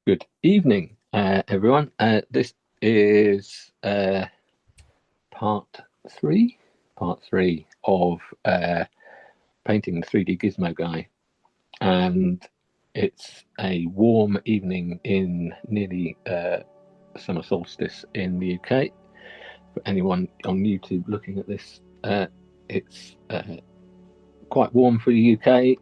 Good evening, everyone. This is part three, part three of painting the 3D Gizmo guy, and it's a warm evening in nearly summer solstice in the UK. For anyone on YouTube looking at this, it's quite warm for the UK,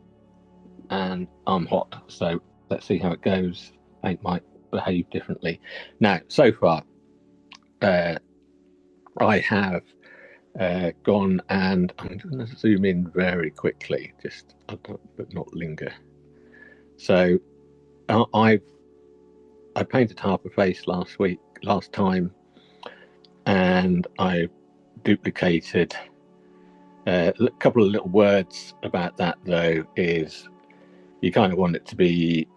and I'm hot, so let's see how it goes. Paint might behave differently. Now, so far, I have gone and I'm going to zoom in very quickly, just but not linger. So I painted half a face last time, and I duplicated a couple of little words about that. Though is you kind of want it to be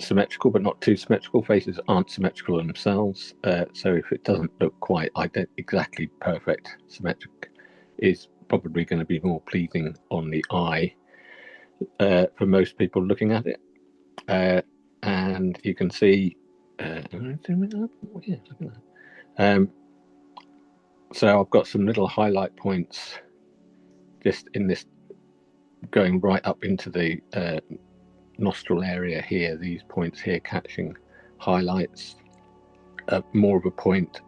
symmetrical, but not too symmetrical. Faces aren't symmetrical themselves, so if it doesn't look quite exactly perfect symmetric, is probably going to be more pleasing on the eye for most people looking at it. And you can see, so I've got some little highlight points just in this, going right up into the nostril area here, these points here catching highlights. More of a point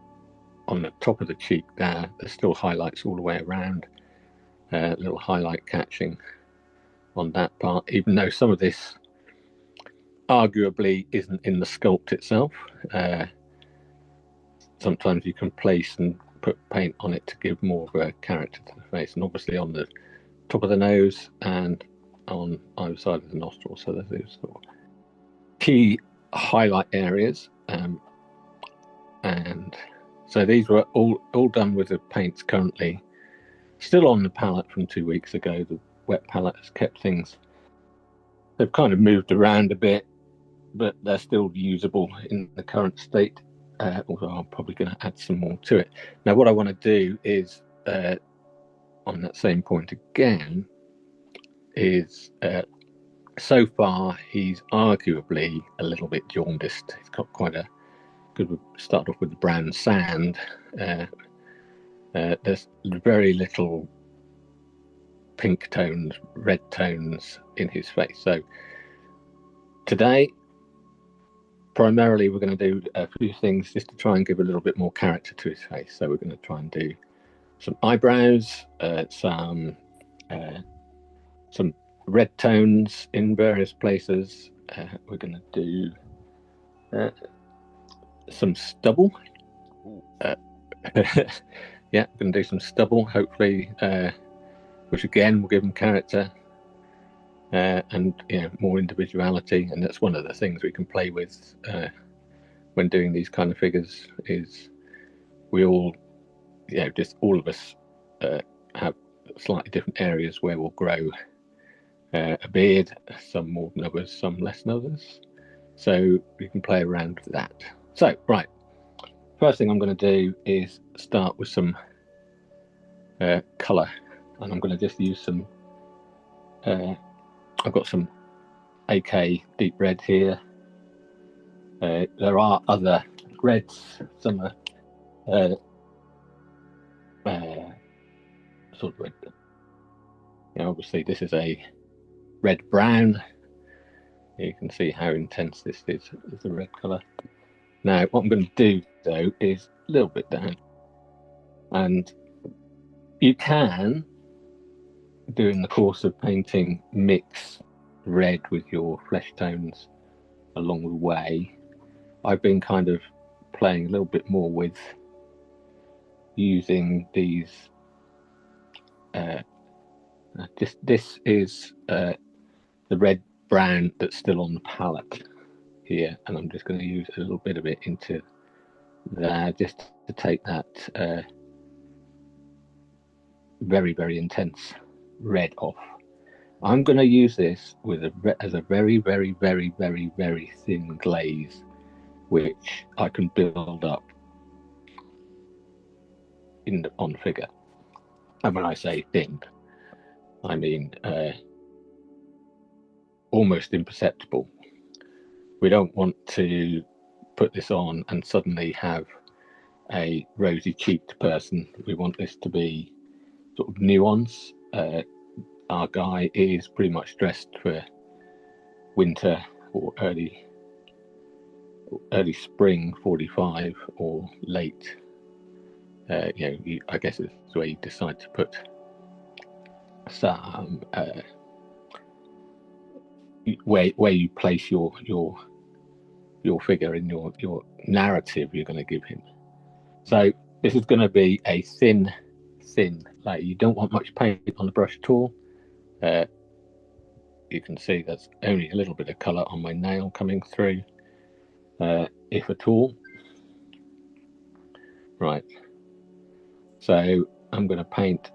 on the top of the cheek there. There's still highlights all the way around, little highlight catching on that part, even though some of this arguably isn't in the sculpt itself. Sometimes you can place and put paint on it to give more of a character to the face, and obviously on the top of the nose and on either side of the nostril. So there's those sort of key highlight areas, and so these were all done with the paints currently still on the palette from 2 weeks ago. The wet palette has kept things, they've kind of moved around a bit, but they're still usable in the current state, although I'm probably going to add some more to it. Now what I want to do is, on that same point again, is so far he's arguably a little bit jaundiced. He's got quite a good start off with the brown sand. There's very little pink tones, red tones in his face. So today, primarily, we're going to do a few things just to try and give a little bit more character to his face. So we're going to try and do some eyebrows, some red tones in various places. We're going to do some stubble. Yeah, we're going to do some stubble, hopefully, which again will give them character and more individuality. And that's one of the things we can play with when doing these kind of figures. Is we all, just all of us have slightly different areas where we'll grow a beard, some more than others, some less than others. So we can play around with that. So, right, first thing I'm going to do is start with some colour, and I'm going to just use some, I've got some AK deep red here. There are other reds, some are sort of red. Obviously this is a red brown. You can see how intense this is a red colour. Now what I'm going to do though is a little bit down, and you can do in the course of painting mix red with your flesh tones along the way. I've been kind of playing a little bit more with using these this is the red brown that's still on the palette here, and I'm just going to use a little bit of it into there just to take that very, very intense red off. I'm going to use this with as a very, very, very, very, very thin glaze, which I can build up on figure. And when I say thin, I mean almost imperceptible. we don't want to put this on and suddenly have a rosy cheeked person. We want this to be sort of nuance. Our guy is pretty much dressed for winter or early spring 45 or late. I guess it's where you decide to put some where you place your figure in your narrative you're going to give him. So this is going to be a thin layer. You don't want much paint on the brush at all. You can see there's only a little bit of colour on my nail coming through, if at all. Right. So I'm going to paint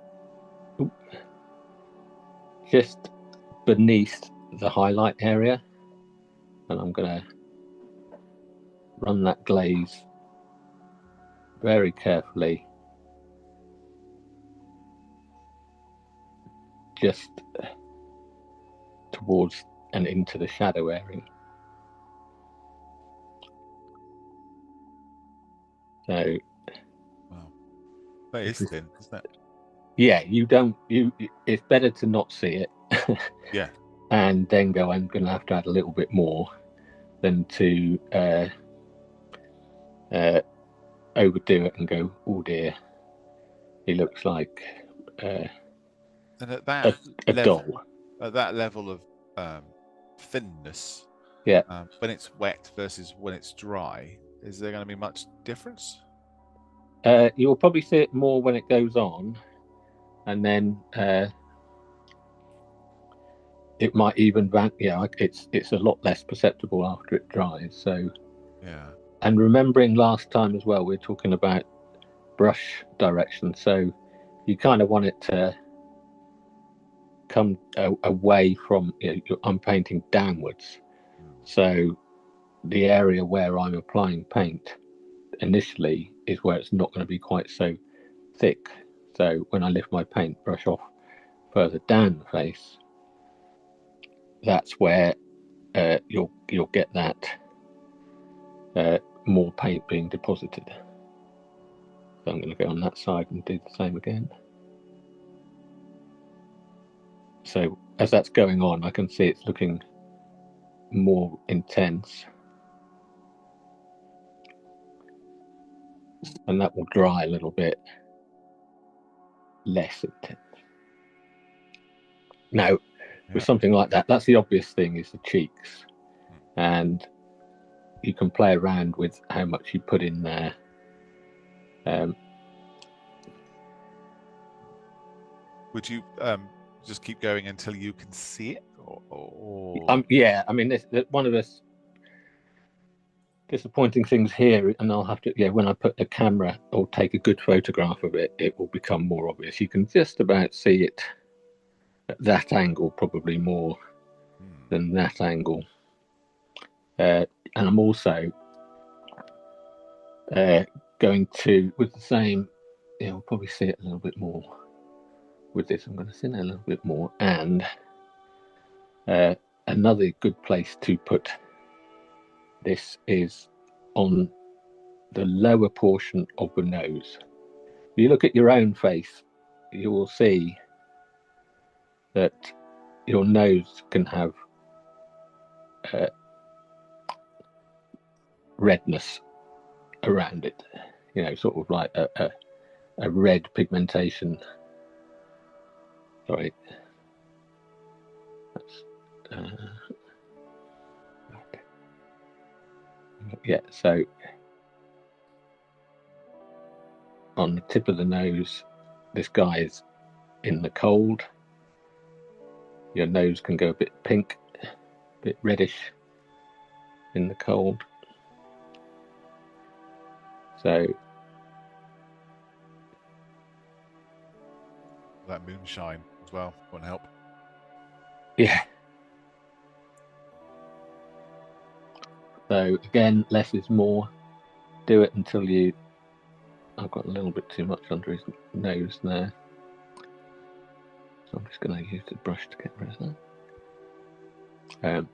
just beneath the highlight area, and I'm going to run that glaze very carefully just towards and into the shadow area. So wow, that is thin, isn't it? Yeah, it's better to not see it. Yeah. And then go, I'm going to have to add a little bit more than to overdo it and go, oh dear, he looks like and at that a level, doll. At that level of thinness, Yeah. When it's wet versus when it's dry, is there going to be much difference? You'll probably see it more when it goes on, and then it might even it's a lot less perceptible after it dries. So yeah. And remembering last time as well, we were talking about brush direction. So you kind of want it to come away from, I'm painting downwards. So the area where I'm applying paint initially is where it's not going to be quite so thick. So when I lift my paint brush off further down the face, that's where you'll get that more paint being deposited. So I'm going to go on that side and do the same again. So as that's going on, I can see it's looking more intense, and that will dry a little bit less intense. Now, with something like that, that's the obvious thing, is the cheeks, and you can play around with how much you put in there. Would you just keep going until you can see it, or... Yeah, I mean, one of the disappointing things here, and I'll have to, when I put the camera or take a good photograph of it, it will become more obvious. You can just about see it at that angle, probably more than that angle. And I'm also going to, with the same, we'll probably see it a little bit more with this. I'm going to thin it a little bit more, and another good place to put this is on the lower portion of the nose. If you look at your own face, you will see that your nose can have redness around it, sort of like a red pigmentation. Sorry. So on the tip of the nose, this guy is in the cold. Your nose can go a bit pink, a bit reddish in the cold. So that moonshine as well won't help. Yeah. So again, less is more. Do it until I've got a little bit too much under his nose there. So I'm just going to use the brush to get rid of that.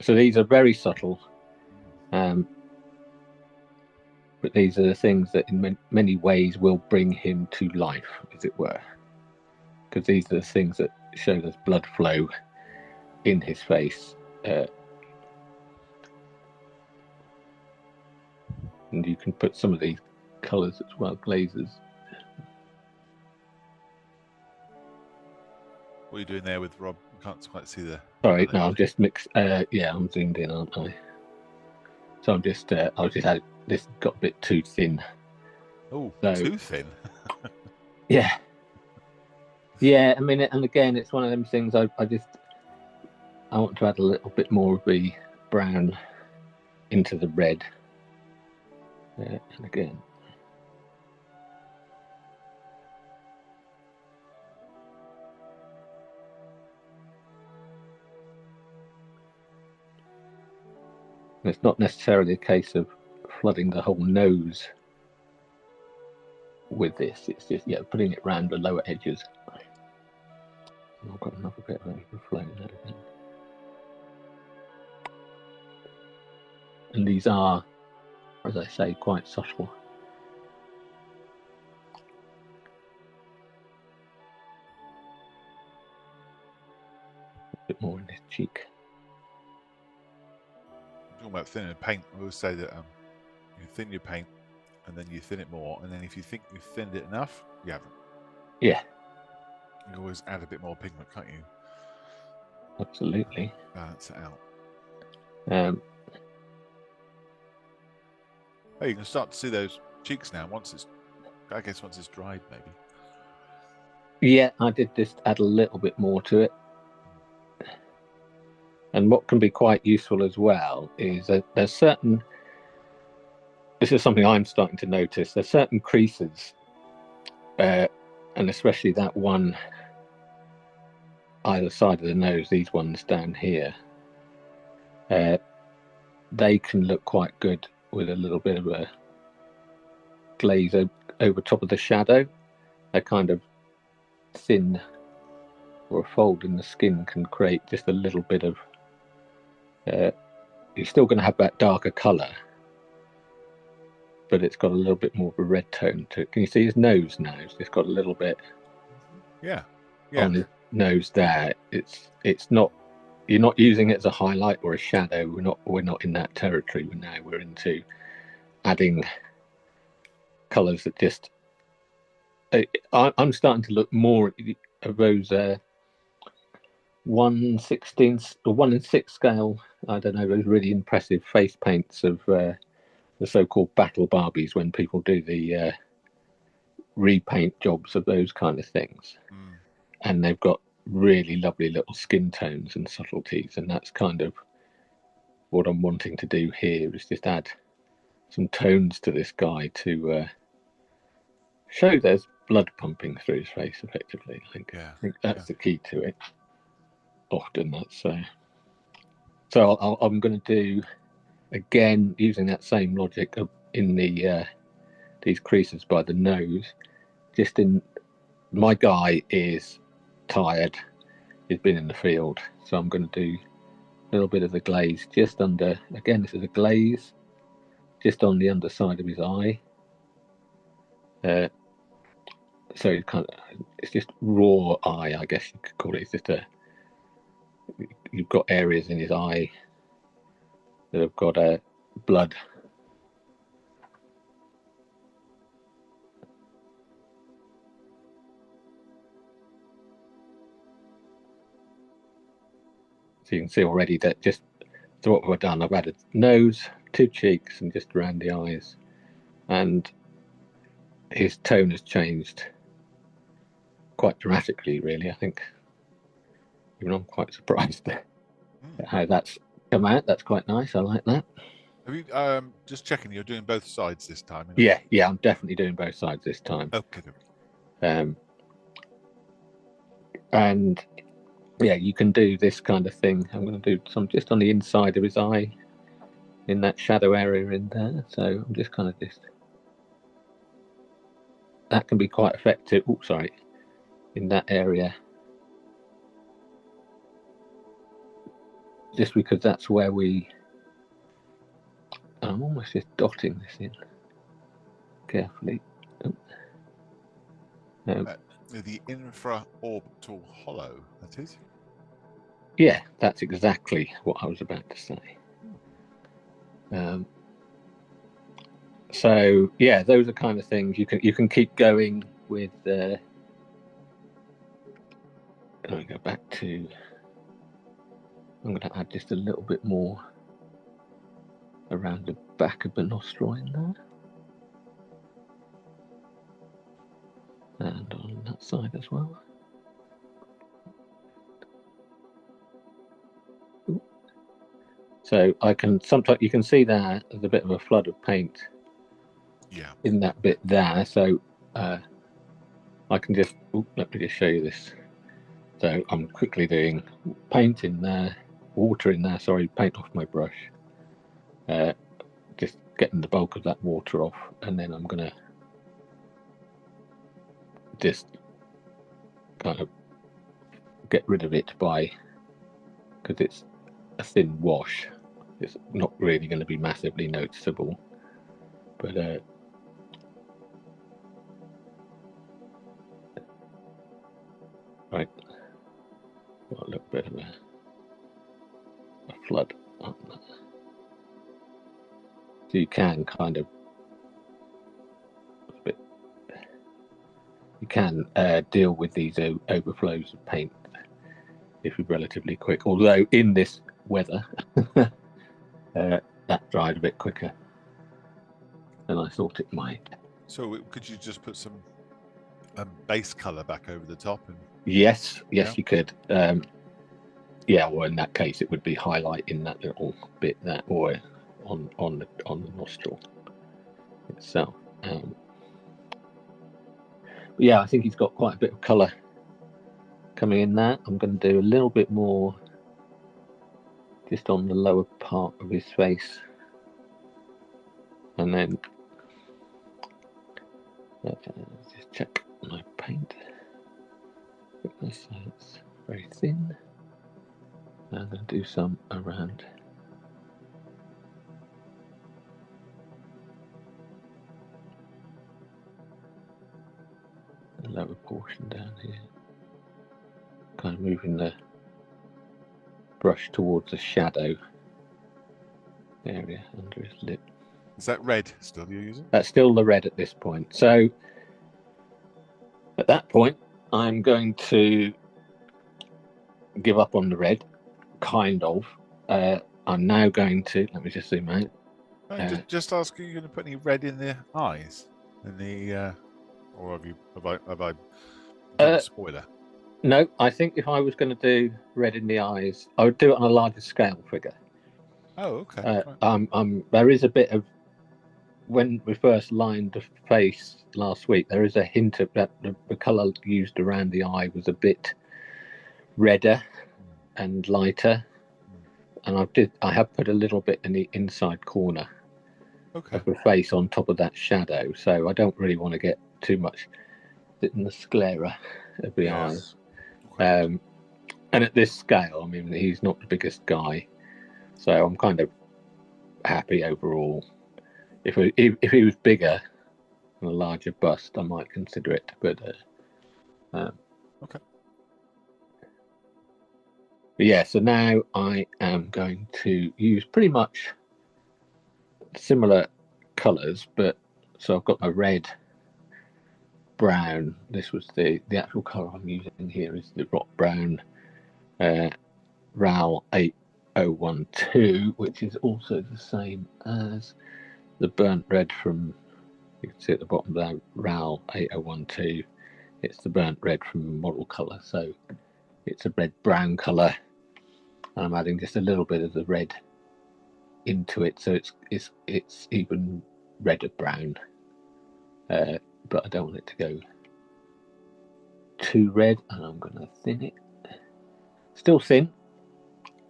So these are very subtle, but these are the things that in many ways will bring him to life, as it were, because these are the things that show there's blood flow in his face. And you can put some of these colours as well, glazes. What are you doing there with Rob? I can't quite see the... Sorry, no, I'm just mixed. Yeah, I'm zoomed in, aren't I? So I'm just, I'll just add, this got a bit too thin. Oh, so, too thin? Yeah. Yeah, I mean, and again, it's one of them things I want to add a little bit more of the brown into the red. And again. It's not necessarily a case of flooding the whole nose with this. It's just, yeah, putting it around the lower edges. I've got another bit of overflow there again. And these are, as I say, quite subtle. A bit more in this cheek. Talking about thinning paint, I always say that you thin your paint and then you thin it more, and then if you think you've thinned it enough, you haven't. Yeah. You can always add a bit more pigment, can't you? Absolutely. Balance it out. Oh, you can start to see those cheeks now once it's dried, maybe. Yeah, I did just add a little bit more to it. And what can be quite useful as well is that there's certain, this is something I'm starting to notice, there's certain creases, and especially that one either side of the nose, these ones down here, they can look quite good with a little bit of a glaze over top of the shadow. A kind of thin or a fold in the skin can create just a little bit of, you're still going to have that darker colour, but it's got a little bit more of a red tone to it. Can you see his nose now? It's got a little bit on his nose there. It's not, you're not using it as a highlight or a shadow. We're not in that territory now. We're into adding colours that just, I'm starting to look more of those 1/16 or 1/6 scale, I don't know, those really impressive face paints of the so-called battle Barbies, when people do the repaint jobs of those kind of things. And they've got really lovely little skin tones and subtleties, and that's kind of what I'm wanting to do here, is just add some tones to this guy to show there's blood pumping through his face effectively. I think that's the key to it. Often that's so I'm going to do, again, using that same logic in the these creases by the nose. Just in, my guy is tired, he's been in the field, so I'm going to do a little bit of the glaze just under, again, this is a glaze just on the underside of his eye. So it's kind of, it's just raw eye, I guess you could call it. It's just you've got areas in his eye that have got blood. So you can see already that just, so what we've done, I've added nose, 2 cheeks, and just around the eyes, and his tone has changed quite dramatically, really. I think even I'm quite surprised at how that's come out. That's quite nice. I like that. Have you just checking, you're doing both sides this time? Yeah, I'm definitely doing both sides this time. Okay. And yeah, you can do this kind of thing. I'm going to do some just on the inside of his eye, in that shadow area in there. So I'm just kind of that can be quite effective. Oh, sorry, in that area. just because that's where I'm almost just dotting this in carefully. The infra-orbital hollow, that is. Yeah, that's exactly what I was about to say. So yeah, those are kind of things you can keep going with. Let me go back to. I'm going to add just a little bit more around the back of the nostril in there, and on that side as well. So I can sometimes you can see there there's a bit of a flood of paint. Yeah. In that bit there, so I can just let me just show you this. So I'm quickly doing paint in there, water in there. Sorry, paint off my brush. Just getting the bulk of that water off, and then I'm gonna just kind of get rid of it because it's a thin wash. It's not really going to be massively noticeable, but right, got a little bit of a flood on that. So you can kind of deal with these overflows of paint if you're relatively quick. Although in this weather, that dried a bit quicker than I thought it might. So could you just put some base color back over the top? And yes, you could. Yeah, well, in that case, it would be highlighting that little bit there, or on the nostril itself. Yeah, I think he's got quite a bit of colour coming in there. I'm going to do a little bit more just on the lower part of his face, and then just check my paint thickness. So it's very thin. I'm going to do some around the lower portion down here, kind of moving the brush towards the shadow area under his lip. Is that red still you're using? That's still the red at this point. So at that point, I'm going to give up on the red, kind of. I'm now going to, let me just zoom out. Just ask, are you going to put any red in the eyes? In the, or have I given a spoiler? No, I think if I was going to do red in the eyes, I would do it on a larger scale figure. Oh, okay. Right. There is a bit of, when we first lined the face last week, there is a hint of that the colour used around the eye was a bit redder and lighter, and I have put a little bit in the inside corner of the face on top of that shadow, so I don't really want to get too much in the sclera of the eyes. Okay. And at this scale, I mean, he's not the biggest guy, so I'm kind of happy overall. If he was bigger and a larger bust, I might consider it, but okay. Yeah, so now I am going to use pretty much similar colours, but so I've got my red, brown. This was the actual colour I'm using here is the rock brown RAL 8012, which is also the same as the burnt red from, you can see at the bottom there, RAL 8012. It's the burnt red from model colour, so it's a red brown colour. And I'm adding just a little bit of the red into it, so it's even redder brown. But I don't want it to go too red, and I'm going to thin it. Still thin.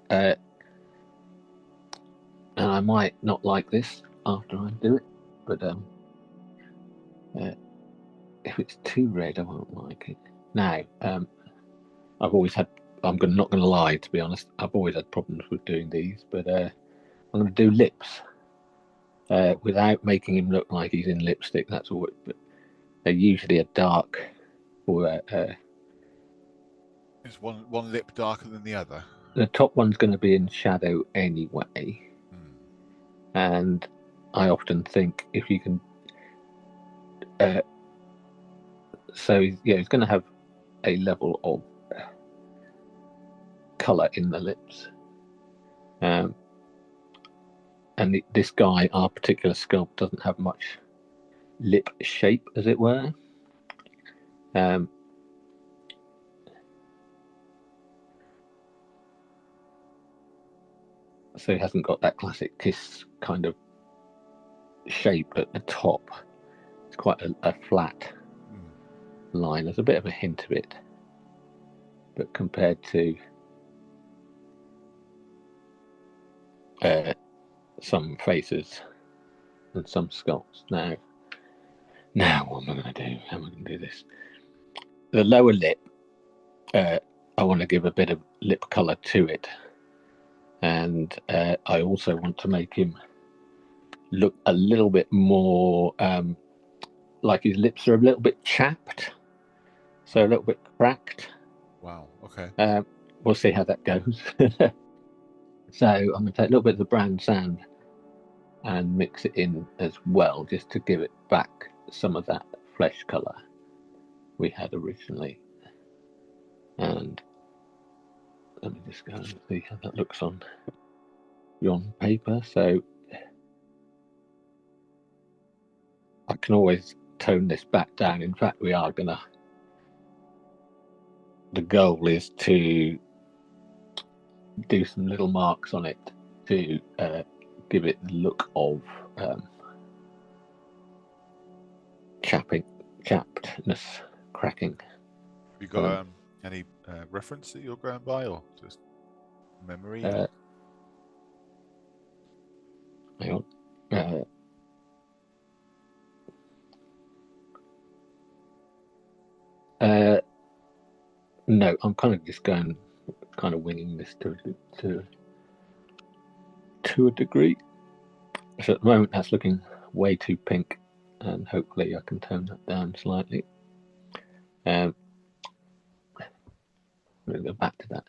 And I might not like this after I do it, but if it's too red, I won't like it. Now, I've always had not going to lie, to be honest. I've always had problems with doing these, but I'm going to do lips without making him look like he's in lipstick. That's all. But they're usually a dark or Is one lip darker than the other? the top one's going to be in shadow anyway. And I often think if you can, so yeah, he's going to have a level of colour in the lips. And this guy, our particular sculpt, doesn't have much lip shape, as it were. So he hasn't got that classic kiss kind of shape at the top. It's quite a flat line. There's a bit of a hint of it, but compared to some faces and some sculpts. Now what am I going to do? How am I going to do this? The lower lip, I want to give a bit of lip colour to it, and I also want to make him look a little bit more like his lips are a little bit chapped, so a little bit cracked. Wow. Okay. We'll see how that goes. So I'm going to take a little bit of the brown sand and mix it in as well, just to give it back some of that flesh colour we had originally. And let me just go and see how that looks on paper. So I can always tone this back down. In fact, we are gonna. The goal is to do some little marks on it to give it the look of chappedness, cracking. Have you got any reference that you're going by, or just memory? Hang on. No, I'm kind of just going, kind of winging this to a degree. So at the moment, that's looking way too pink, and hopefully I can tone that down slightly. I'm going to go back to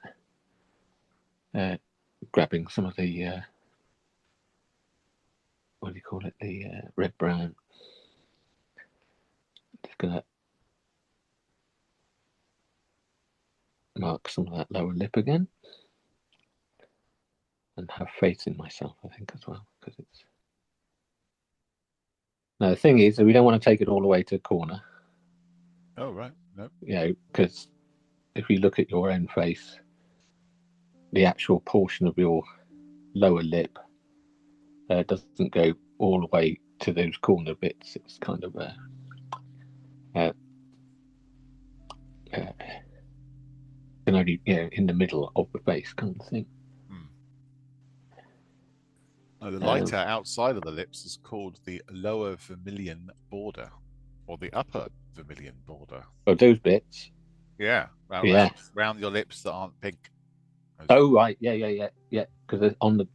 that. Grabbing some of the what do you call it? The red brown. Just going to mark some of that lower lip again, and have faith in myself, I think, as well, because it's. Now the thing is that we don't want to take it all the way to the corner. Oh right, no. You know, because if you look at your own face, the actual portion of your lower lip doesn't go all the way to those corner bits. It's kind of can only, in the middle of the face kind of thing. No, the lighter outside of the lips is called the lower vermilion border, or the upper vermilion border. Oh, those bits. Yeah, round your lips that aren't pink. Oh right, yeah. Because on the,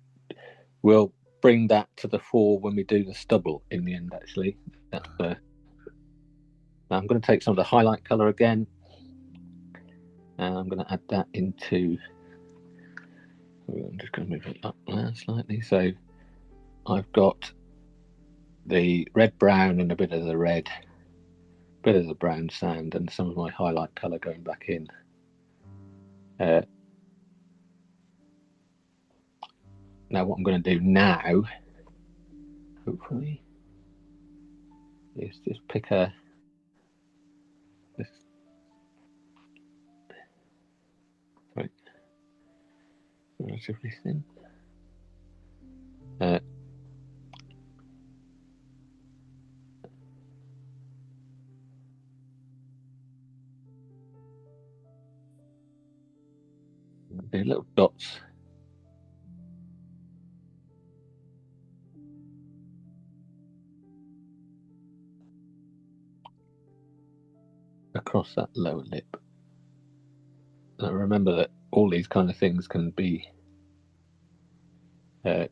we'll bring that to the fore when we do the stubble in the end. Actually, that's now I'm going to take some of the highlight color again, and I'm going to add that into. I'm just going to move it up there slightly. So I've got the red brown and a bit of the red, bit of the brown sand, and some of my highlight color going back in. Now what I'm going to do now, hopefully, is just pick this relatively thin. Do little dots across that lower lip. Now remember that all these kind of things can be so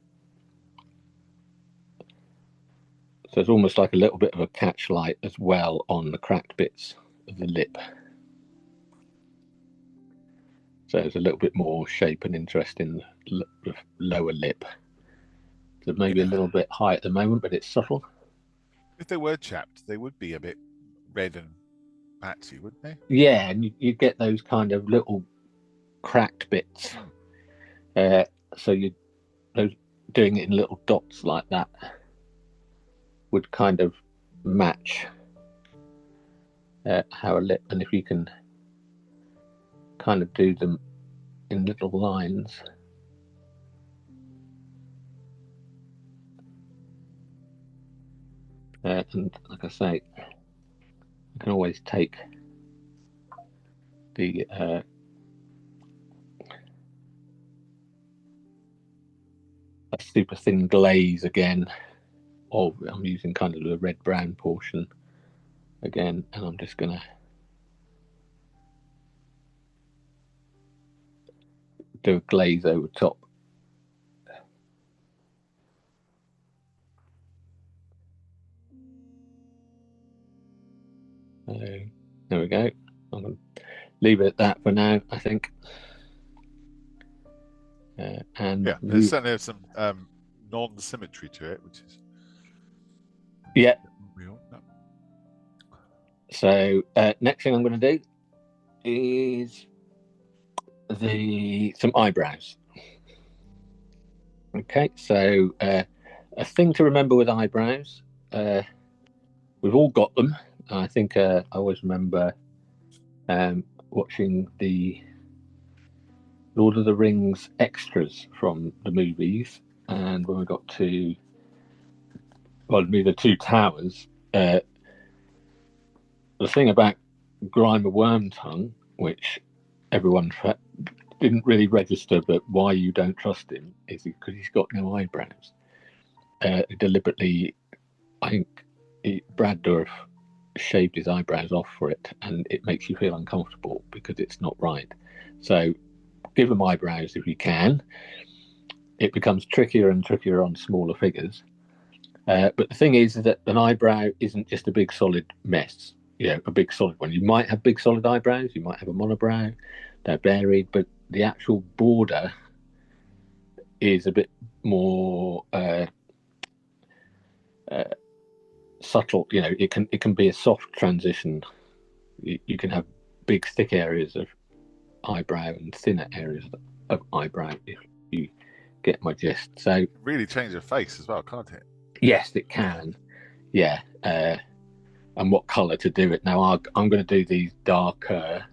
it's almost like a little bit of a catch light as well on the cracked bits of the lip. So it's a little bit more shape and interest in the lower lip. So maybe a little bit high at the moment, but it's subtle. If they were chapped, they would be a bit red and patchy, wouldn't they? Yeah, and you get those kind of little cracked bits. So you doing it in little dots like that would kind of match how a lip, and if you can kind of do them in little lines. And like I say, I can always take the a super thin glaze again, or I'm using kind of the red brown portion again, and I'm just gonna do a glaze over top. So there we go. I'm gonna leave it at that for now, I think. And yeah, there's certainly some non-symmetry to it, which is real. No. So next thing I'm going to do is some eyebrows. Okay, so a thing to remember with eyebrows, we've all got them. I think I always remember watching the Lord of the Rings extras from the movies, and when we got to the Two Towers, the thing about Grima Wormtongue, which everyone didn't really register, but why you don't trust him is because he's got no eyebrows. Deliberately, I think Brad Dourif shaved his eyebrows off for it, and it makes you feel uncomfortable because it's not right. So give them eyebrows if you can. It becomes trickier and trickier on smaller figures. But the thing is that an eyebrow isn't just a big solid mess. A big solid one. You might have big solid eyebrows, you might have a monobrow, they're varied, but the actual border is a bit more subtle. It can be a soft transition. You can have big thick areas of eyebrow and thinner areas of eyebrow, if you get my gist. So it can really change your face as well, can't it? Yes, it can. Yeah. And what colour to do it. Now, I'm going to do these darker,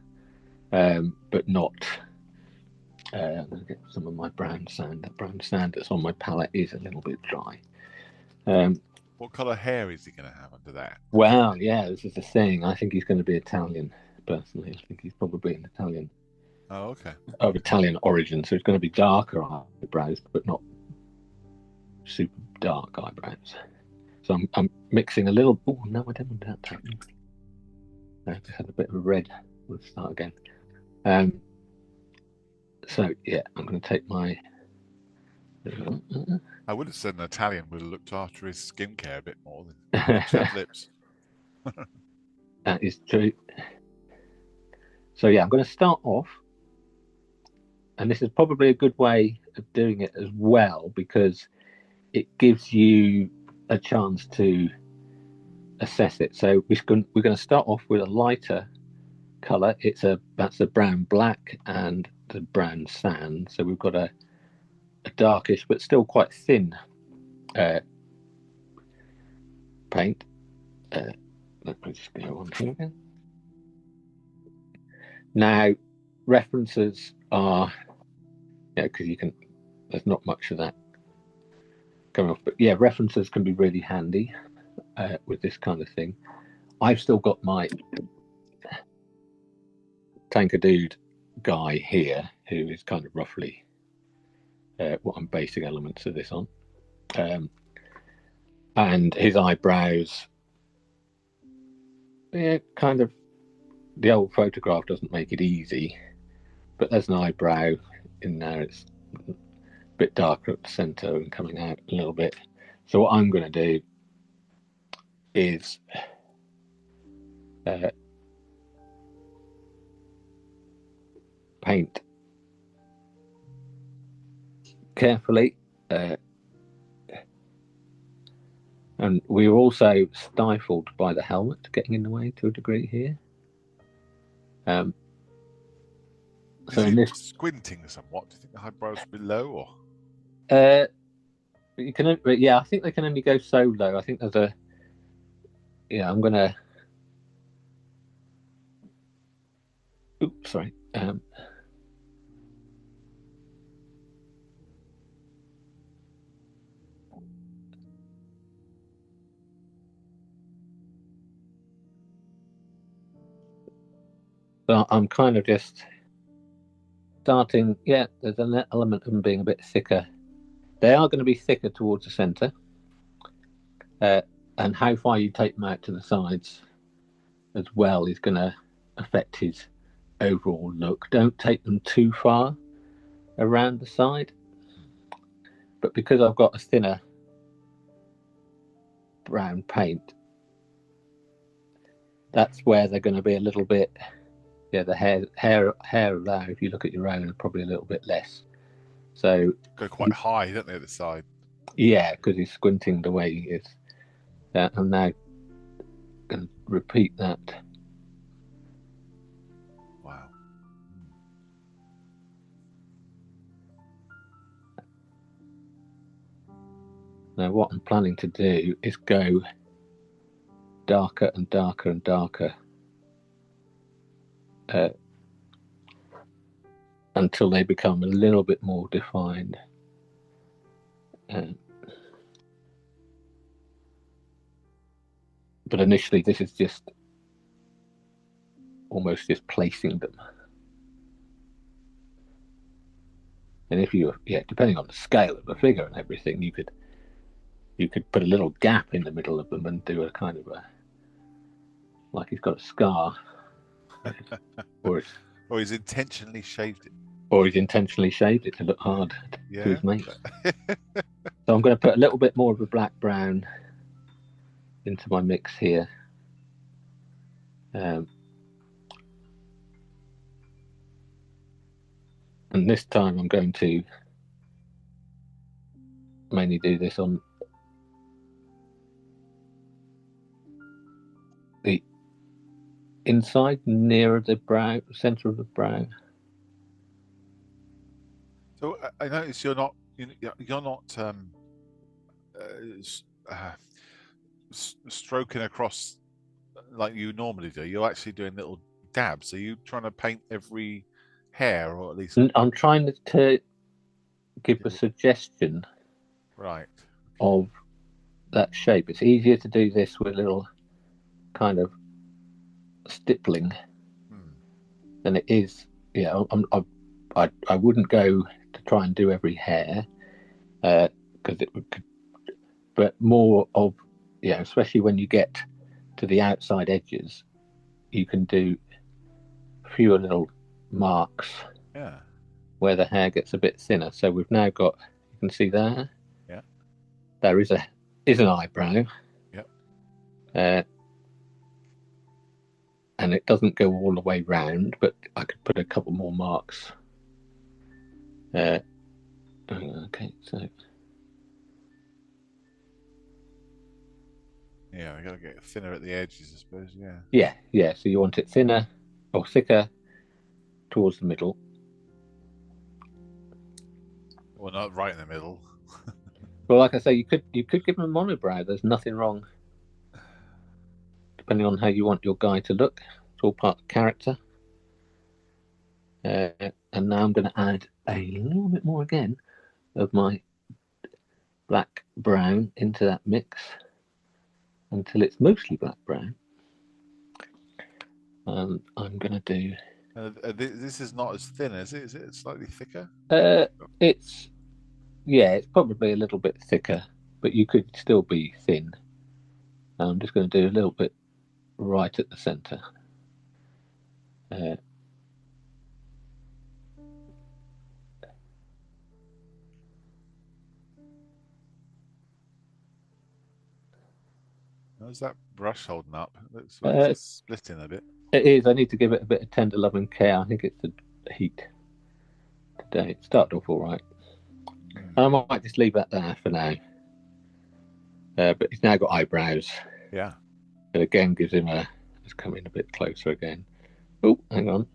but not... I'm going to get some of my brown sand. The brown sand that's on my palette is a little bit dry. What colour hair is he going to have under that? Well, yeah, this is the thing. I think he's going to be Italian, personally. I think he's probably an Italian. Oh, okay. Of Italian origin, so it's going to be darker eyebrows, but not super dark eyebrows. So I'm mixing a little... Oh, no, I don't want that. I just had a bit of a red. Let's start again. So, yeah, I'm going to take my... I would have said an Italian would have looked after his skincare a bit more than chapped lips. That is true. So, yeah, I'm going to start off, and this is probably a good way of doing it as well, because it gives you a chance to assess it. So we're going to start off with a lighter colour. That's the brown black and the brown sand. So we've got a darkish but still quite thin paint. Let me just go on here again. Now, references are, because there's not much of that coming off, but yeah, references can be really handy with this kind of thing. I've still got my Tanker Dude guy here, who is kind of roughly what I'm basing elements of this on. And his eyebrows, kind of, the old photograph doesn't make it easy, but there's an eyebrow in there. It's a bit darker at the centre and coming out a little bit. So what I'm going to do is paint carefully, and we're also stifled by the helmet getting in the way to a degree here. So in this squinting somewhat, do you think the eyebrows will be low, or? You can, yeah, I think they can only go so low. I think there's a, yeah, I'm gonna. Oops, sorry. So I'm kind of just starting. Yeah, there's an element of them being a bit thicker. They are going to be thicker towards the centre, and how far you take them out to the sides as well is going to affect his overall look. Don't take them too far around the side, but because I've got a thinner brown paint, that's where they're going to be a little bit. Yeah, the hair there, if you look at your own, are probably a little bit less. So go quite high, don't they, at the side? Yeah, because he's squinting the way he is. I'm now going to repeat that. Wow. Now what I'm planning to do is go darker and darker and darker until they become a little bit more defined. But initially this is just almost just placing them. And if you, depending on the scale of the figure and everything, you could put a little gap in the middle of them and do a kind of a, like he's got a scar. or he's intentionally shaved it. Or he's intentionally shaved it to look hard to his mates. So I'm going to put a little bit more of a black brown into my mix here. And this time I'm going to mainly do this on the inside, nearer the brow, centre of the brow. So I notice you're not stroking across like you normally do. You're actually doing little dabs. Are you trying to paint every hair, or at least? I'm trying to give a suggestion, right, of that shape. It's easier to do this with a little kind of stippling than it is. Yeah, I wouldn't go to try and do every hair because it would, but more of, especially when you get to the outside edges, you can do fewer little marks where the hair gets a bit thinner. So we've now got, you can see there, there is an eyebrow, and it doesn't go all the way round, but I could put a couple more marks. Okay, so yeah, I gotta get thinner at the edges, I suppose. Yeah. So you want it thinner or thicker towards the middle. Well, not right in the middle. Well, like I say, you could give them a monobrow. There's nothing wrong, depending on how you want your guy to look. It's all part of character. And now I'm going to add a little bit more again of my black brown into that mix until it's mostly black brown. I'm going to do. This is not as thin, is it? Is it slightly thicker? It's probably a little bit thicker, but you could still be thin. I'm just going to do a little bit right at the centre. How's that brush holding up? It looks like Uh, it's splitting a bit. it is. I need to give it a bit of tender love and care. I think it's the heat today. It started off all right. I might just leave that there for now. But he's now got eyebrows. Yeah. It again gives him a. Let's come in a bit closer again. Oh, hang on.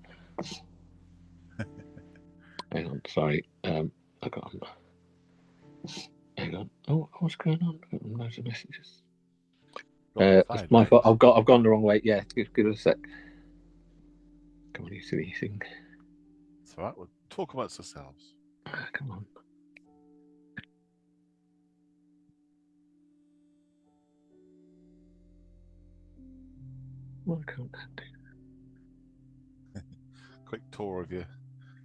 Hang on. Sorry. I got him. Hang on. Oh, what's going on? I've got loads of messages. It's my fault. I've gone the wrong way. Yeah, give it a sec. Come on, you silly thing. It's all right. We'll talk amongst ourselves. Come on. Why can't that do? Quick tour of your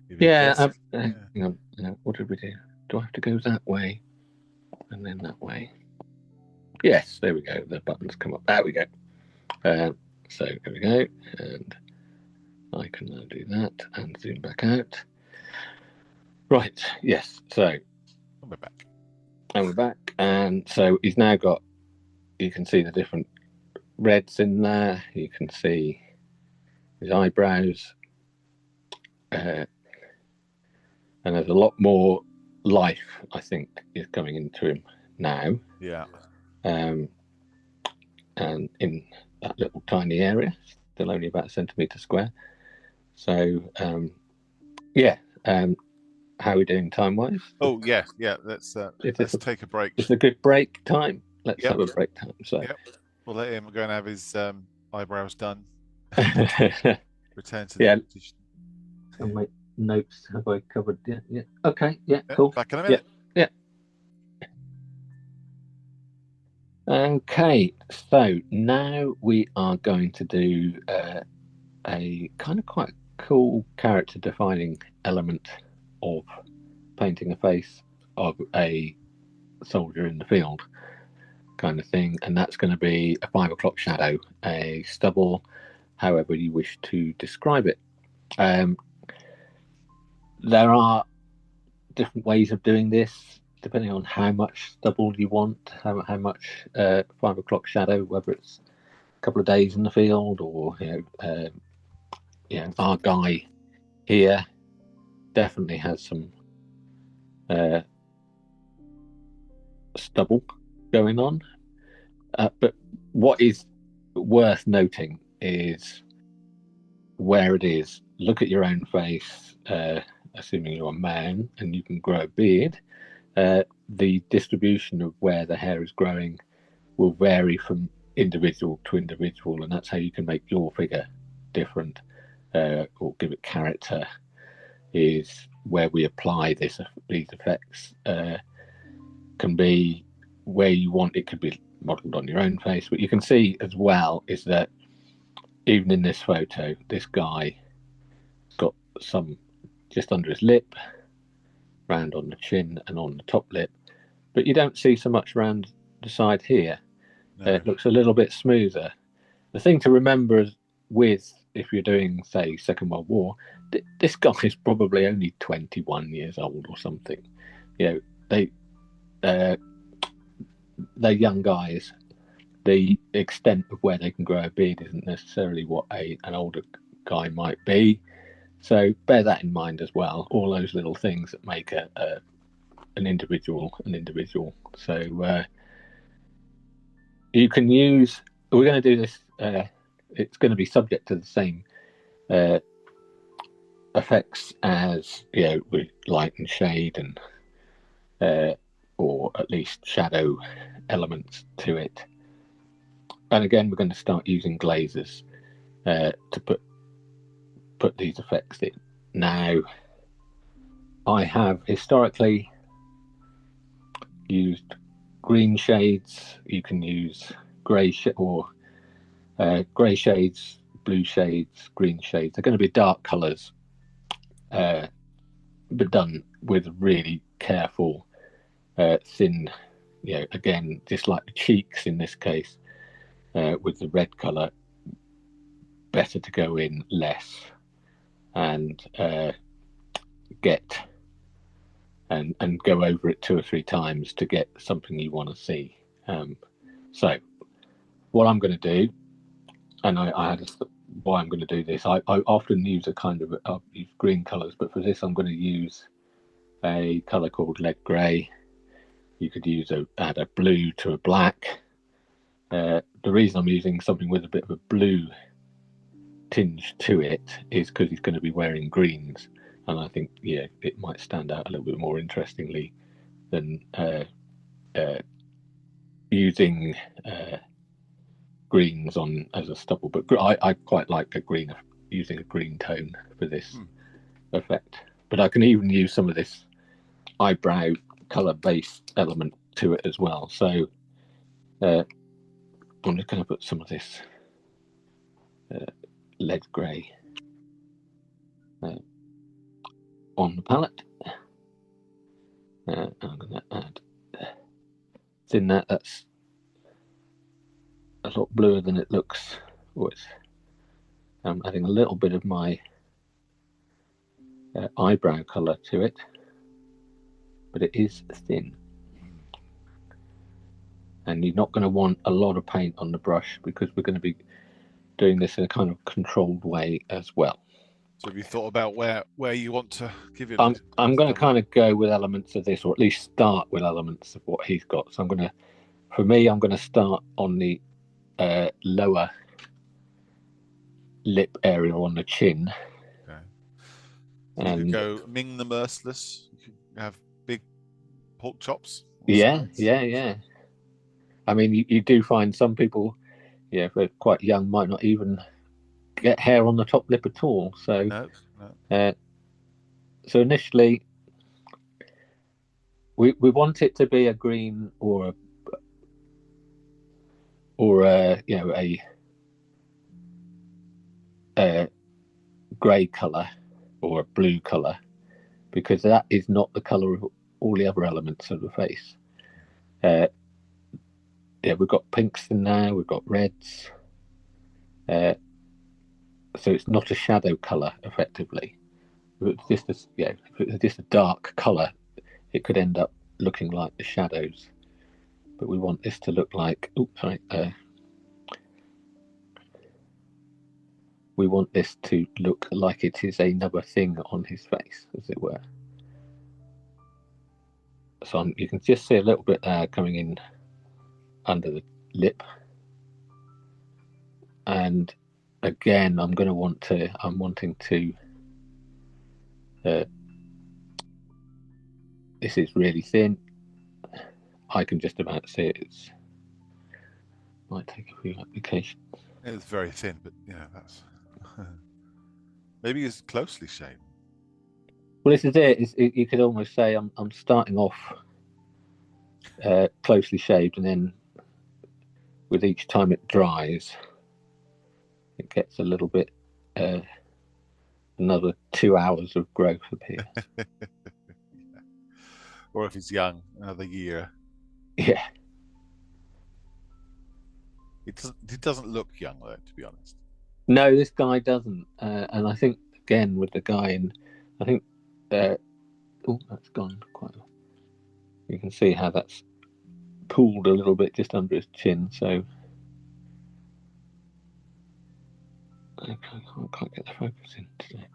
Yeah, hang on. What did we do? Do I have to go that way and then that way? Yes, there we go. The buttons come up. There we go. So there we go. And I can now do that and zoom back out. Right, yes. So we're back. And we're back. And so he's now got, you can see the different reds in there. You can see his eyebrows. And there's a lot more life, I think, is coming into him now. Yeah. And in that little tiny area, still only about a centimetre square. So, yeah. How are we doing time-wise? Oh, yeah. Let's take a break. It's a good break time. Let's have a break time. So, we'll let him go and have his eyebrows done. Return to the and my notes, have I covered? Yeah. Okay. Yeah. Cool. Back in a minute. Yeah. Okay. So now we are going to do a kind of quite cool character-defining element of painting a face of a soldier in the field kind of thing, and that's going to be a 5 o'clock shadow, a stubble, however you wish to describe it. There are different ways of doing this depending on how much stubble you want, how much 5 o'clock shadow, whether it's a couple of days in the field or our guy here definitely has some stubble going on. But what is worth noting is where it is. Look at your own face, assuming you're a man and you can grow a beard. The distribution of where the hair is growing will vary from individual to individual, and that's how you can make your figure different or give it character, is where we apply these effects. Can be where you want. It could be modelled on your own face, but you can see as well is that even in this photo, this guy got some just under his lip, round on the chin and on the top lip, but you don't see so much around the side here. No. It looks a little bit smoother. The thing to remember is if you're doing, say, Second World War, this guy is probably only 21 years old or something. They're young guys. The extent of where they can grow a beard isn't necessarily what an older guy might be. So bear that in mind as well. All those little things that make an individual an individual. So you can use. We're going to do this. It's going to be subject to the same effects as with light and shade and or at least shadow elements to it. And again, we're going to start using glazes to put these effects in. Now, I have historically used green shades. You can use grey shades, blue shades, green shades. They're going to be dark colours, but done with really careful, thin. Again, just like the cheeks in this case, with the red colour, better to go in less and get and go over it 2 or 3 times to get something you want to see. So what I'm going to do, and I had why I'm going to do this. I often use a kind of use green colours, but for this I'm going to use a colour called lead grey. You could add a blue to a black. The reason I'm using something with a bit of a blue tinge to it is because he's going to be wearing greens, and I think it might stand out a little bit more interestingly than using greens on as a stubble. But I quite like using a green tone for this effect. But I can even use some of this eyebrow color based element to it as well. So I'm just going to put some of this lead grey on the palette. I'm going to add in that's a lot bluer than it looks. I'm adding a little bit of my eyebrow colour to it, but it is thin. And you're not going to want a lot of paint on the brush because we're going to be doing this in a kind of controlled way as well. So have you thought about where you want to give it? I'm going to kind of go with elements of this, or at least start with elements of what he's got. So I'm going to start on the lower lip area on the chin. Okay. You could go Ming the Merciless. You could have big pork chops. Yeah. I mean, you do find some people, if they're quite young, might not even get hair on the top lip at all. So, no. So initially, we want it to be a green or a grey colour or a blue colour, because that is not the colour of all the other elements of the face. We've got pinks in there, we've got reds, so it's not a shadow colour effectively. If it's just a dark colour, it could end up looking like the shadows. But we want this to look like we want this to look like it is another thing on his face, as it were. So you can just see a little bit there coming in under the lip. And again, I'm wanting to this is really thin. I can just about see it. It might take a few applications. It's very thin, but that's maybe it's closely shaved. Well, this is it. You could almost say I'm starting off closely shaved, and then with each time it dries, it gets a little bit another 2 hours of growth appears. Or if he's young, another year. Yeah. He doesn't look young, though, to be honest. No, this guy doesn't. And I think, again, with the guy I think, that's gone quite well. You can see how that's pooled a little bit just under his chin, so I can't get the focus in today.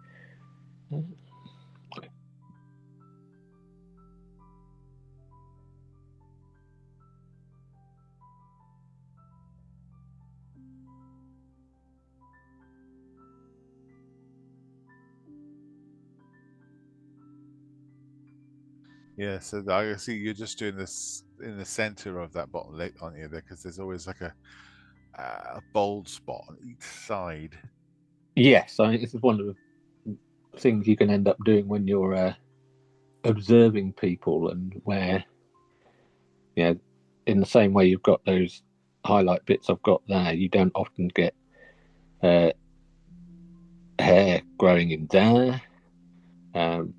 Yeah, so I see you're just doing this in the center of that bottom lip, aren't you? Because there's always like a bold spot on each side. Yes, I think this is one of the things you can end up doing when you're observing people, and where, in the same way you've got those highlight bits I've got there, you don't often get hair growing in there. I'm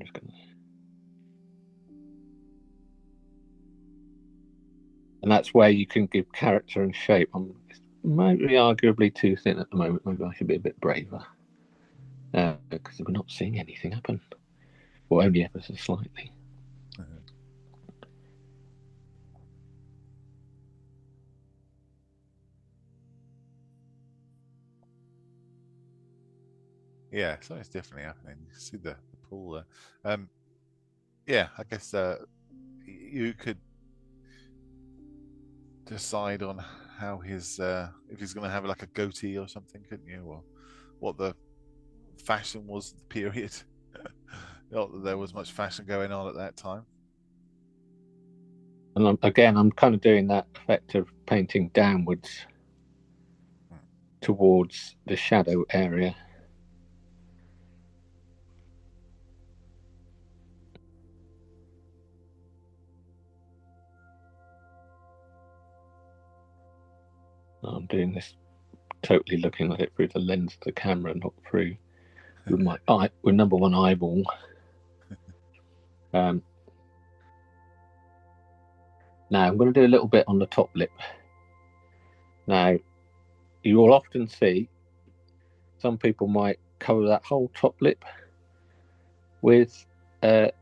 just going to... And that's where you can give character and shape. It's maybe arguably too thin at the moment. Maybe I should be a bit braver, because we're not seeing anything happen, or only ever so slightly. Yeah, something's definitely happening. You can see the pool there. Yeah, I guess you could decide on how his if he's going to have like a goatee or something, couldn't you? Or what the fashion was at the period. Not that there was much fashion going on at that time. And I'm kind of doing that effect of painting downwards towards the shadow area. I'm doing this totally looking at it through the lens of the camera, not through with my eye, with number one eyeball. Now I'm going to do a little bit on the top lip. Now, you will often see some people might cover that whole top lip with the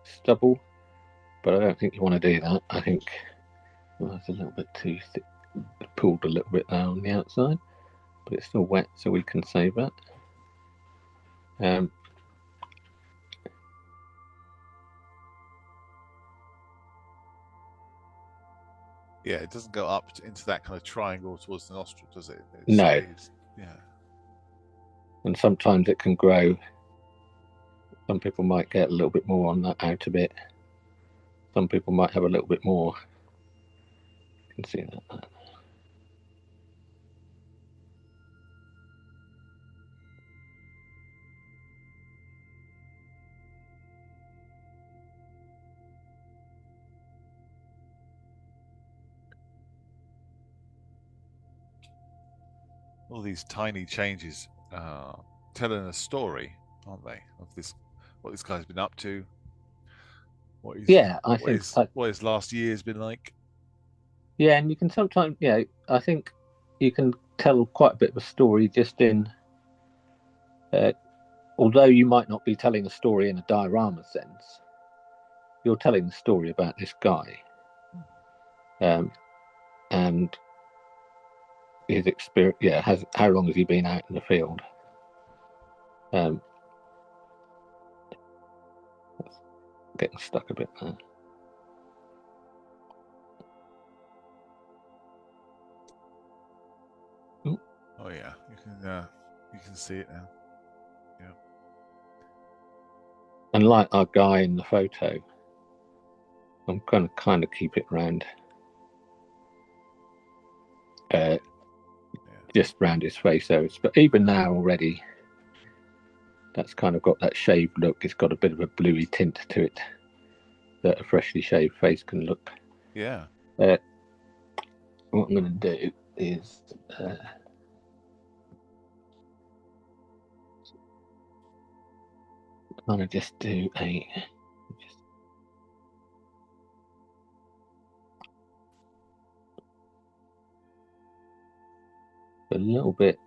stubble, but I don't think you want to do that. I think it's a little bit too thick, pulled a little bit there on the outside, but it's still wet, so we can save that. Yeah, it doesn't go up into that kind of triangle towards the nostril, does it? It No. stays. Yeah. And sometimes it can grow. Some people might get a little bit more on that outer bit. Some people might have a little bit more. You can see that. All these tiny changes telling a story, aren't they? Of this, what this guy's been up to. What his last year's been like. Yeah, and you can sometimes, I think you can tell quite a bit of a story just in, although you might not be telling a story in a diorama sense, you're telling the story about this guy, and his experience. Yeah, how long has he been out in the field? Getting stuck a bit there. Ooh. Oh yeah, you can see it now. Yeah. And like our guy in the photo, I'm going to kind of keep it round, just round his face. But even now already, that's kind of got that shaved look. It's got a bit of a bluey tint to it that a freshly shaved face can look. Yeah. What I'm going to do is kind of just do a little bit,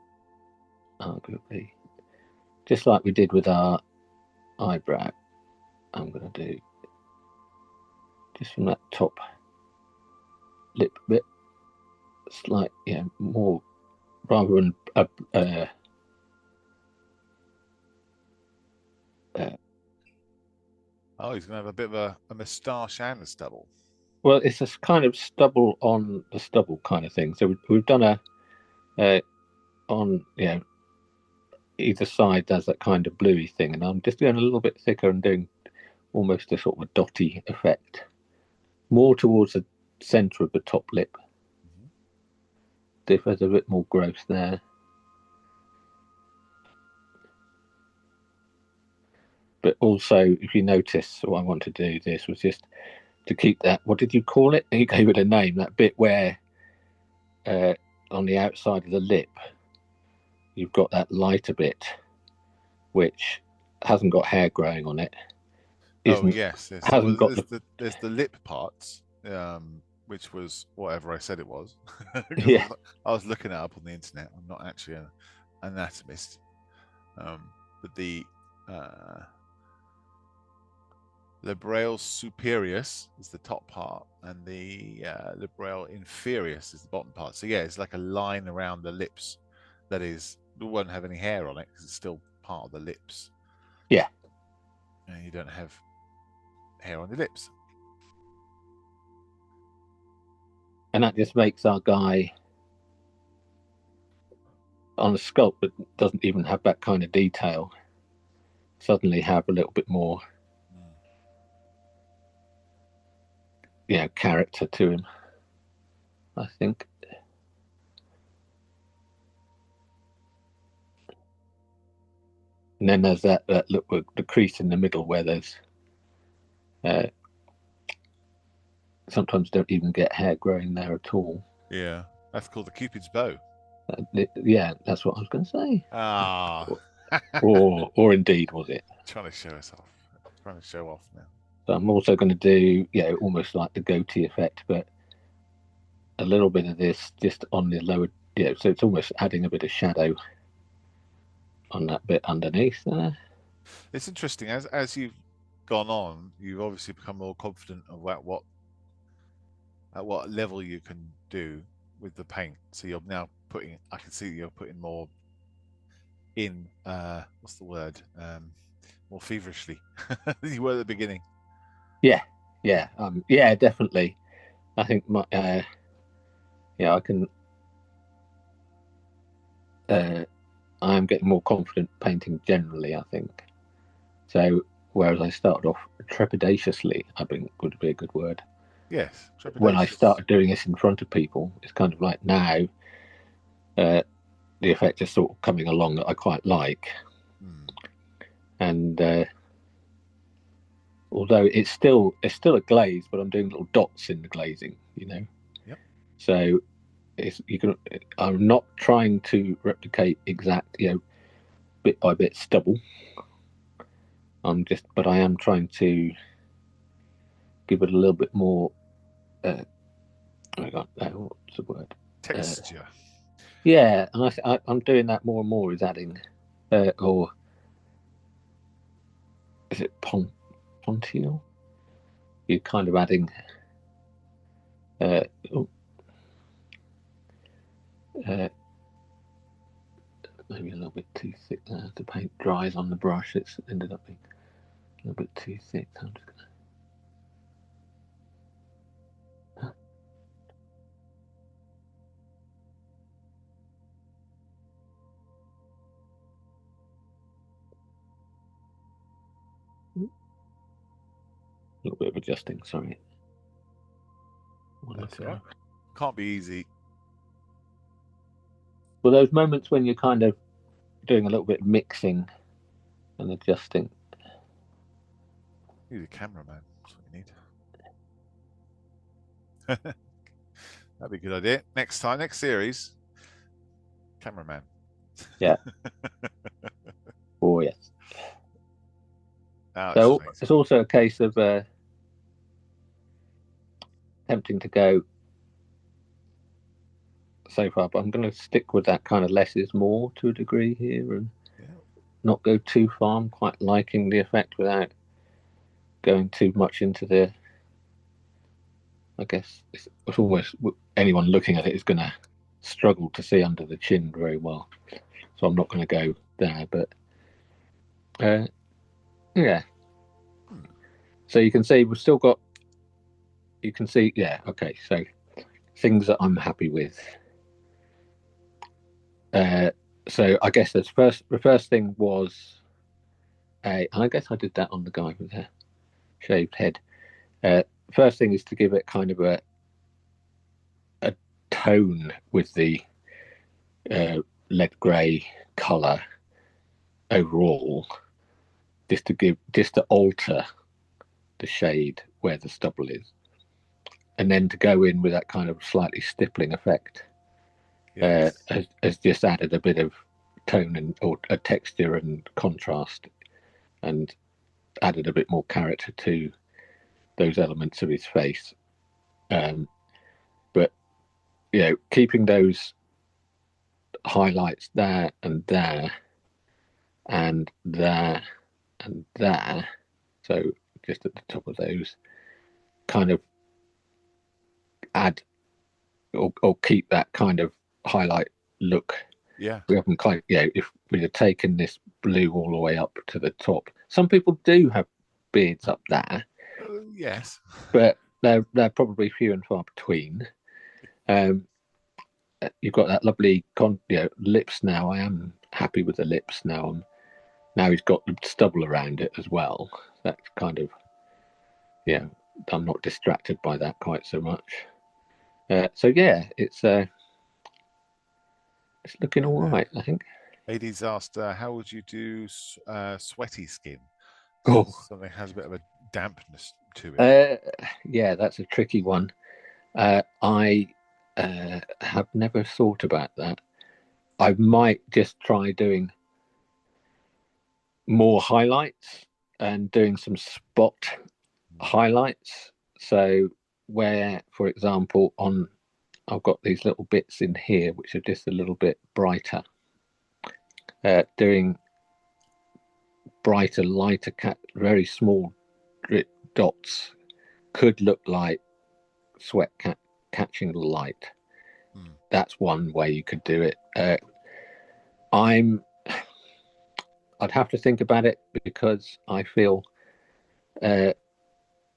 arguably, just like we did with our eyebrow. I'm going to do just from that top lip bit, slight, more, rather than oh, he's going to have a bit of a moustache and a stubble. Well, it's a kind of stubble on the stubble kind of thing. So we've done on either side does that kind of bluey thing, and I'm just going a little bit thicker and doing almost a sort of a dotty effect, more towards the centre of the top lip. If there's a bit more growth there. But also, if you notice, what I want to do this was just to keep that, what did you call it? You gave it a name, that bit where on the outside of the lip, you've got that lighter bit, which hasn't got hair growing on it. Oh yes, hasn't got there's the lip parts, which was whatever I said it was. Yeah. I was looking it up on the internet. I'm not actually an anatomist, but the Labial superius is the top part, and the labial inferius is the bottom part. So yeah, it's like a line around the lips that won't have any hair on it because it's still part of the lips. Yeah. And you don't have hair on the lips. And that just makes our guy on a sculpt that doesn't even have that kind of detail suddenly have a little bit more character to him, I think. And then there's that look, the crease in the middle where there's sometimes don't even get hair growing there at all. Yeah, that's called the Cupid's bow. Yeah, that's what I was going to say. Ah. or indeed was it? Trying to show us off. Trying to show off now. So I'm also going to do, almost like the goatee effect, but a little bit of this just on the lower, so it's almost adding a bit of shadow on that bit underneath there. It's interesting, as you've gone on, you've obviously become more confident about what level you can do with the paint. So you're now I can see you're putting more in, what's the word, more feverishly than you were at the beginning. Yeah, definitely. I think I can. I am getting more confident painting generally, I think. So whereas I started off trepidatiously, I think would be a good word. Yes, when I started doing this in front of people, it's kind of like now the effect is sort of coming along that I quite like. And although it's still a glaze, but I'm doing little dots in the glazing, Yep. So I'm not trying to replicate exact, bit by bit stubble. But I am trying to give it a little bit more. What's the word? Texture. Yeah, and I'm doing that more and more. Is adding, or is it pontile? You're kind of adding. Maybe a little bit too thick there. The paint dries on the brush. It's ended up being a little bit too thick. So I'm just gonna. A little bit of adjusting, sorry. That's all right. Can't be easy. Well, those moments when you're kind of doing a little bit of mixing and adjusting. You need a cameraman. That's what you need. That'd be a good idea. Next series, cameraman. Yeah. Oh, yes. So it's also a case of attempting to go so far, but I'm going to stick with that kind of less is more to a degree here and not go too far. I'm quite liking the effect without going too much into the. I guess it's almost anyone looking at it is going to struggle to see under the chin very well, so I'm not going to go there. But yeah. So you can see we've still got. You can see, yeah. Okay, so things that I'm happy with. So I guess the first thing was and I guess I did that on the guy with the shaved head. First thing is to give it kind of a tone with the lead grey colour overall, just to alter the shade where the stubble is, and then to go in with that kind of slightly stippling effect. Yes. Has just added a bit of tone and or a texture and contrast, and added a bit more character to those elements of his face. But keeping those highlights there and there and there and there, so just at the top of those, kind of add or keep that kind of highlight look. Yeah. We haven't quite, if we'd have taken this blue all the way up to the top. Some people do have beards up there. Yes. But they're probably few and far between. You've got that lovely lips now. I am happy with the lips now. Now he's got the stubble around it as well. That's kind of, I'm not distracted by that quite so much. So yeah, it's looking all right, I think. Ladies asked, how would you do sweaty skin? Oh, something has a bit of a dampness to it. Yeah, that's a tricky one. I have never thought about that. I might just try doing more highlights and doing some spot highlights. So where, for example, I've got these little bits in here which are just a little bit brighter. Doing brighter, lighter, very small drip dots could look like sweat catching the light. That's one way you could do it. I'd have to think about it, because I feel a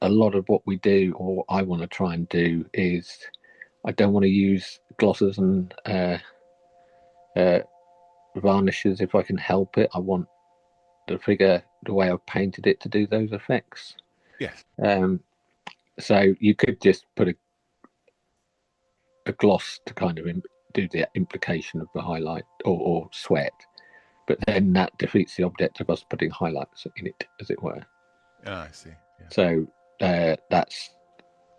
lot of what we do, or I want to try and do, is I don't want to use glosses and varnishes if I can help it. I want the way I've painted it to do those effects. Yes. So you could just put a gloss to kind of do the implication of the highlight or sweat, but then that defeats the object of us putting highlights in it, as it were. Oh, I see. Yeah. So that's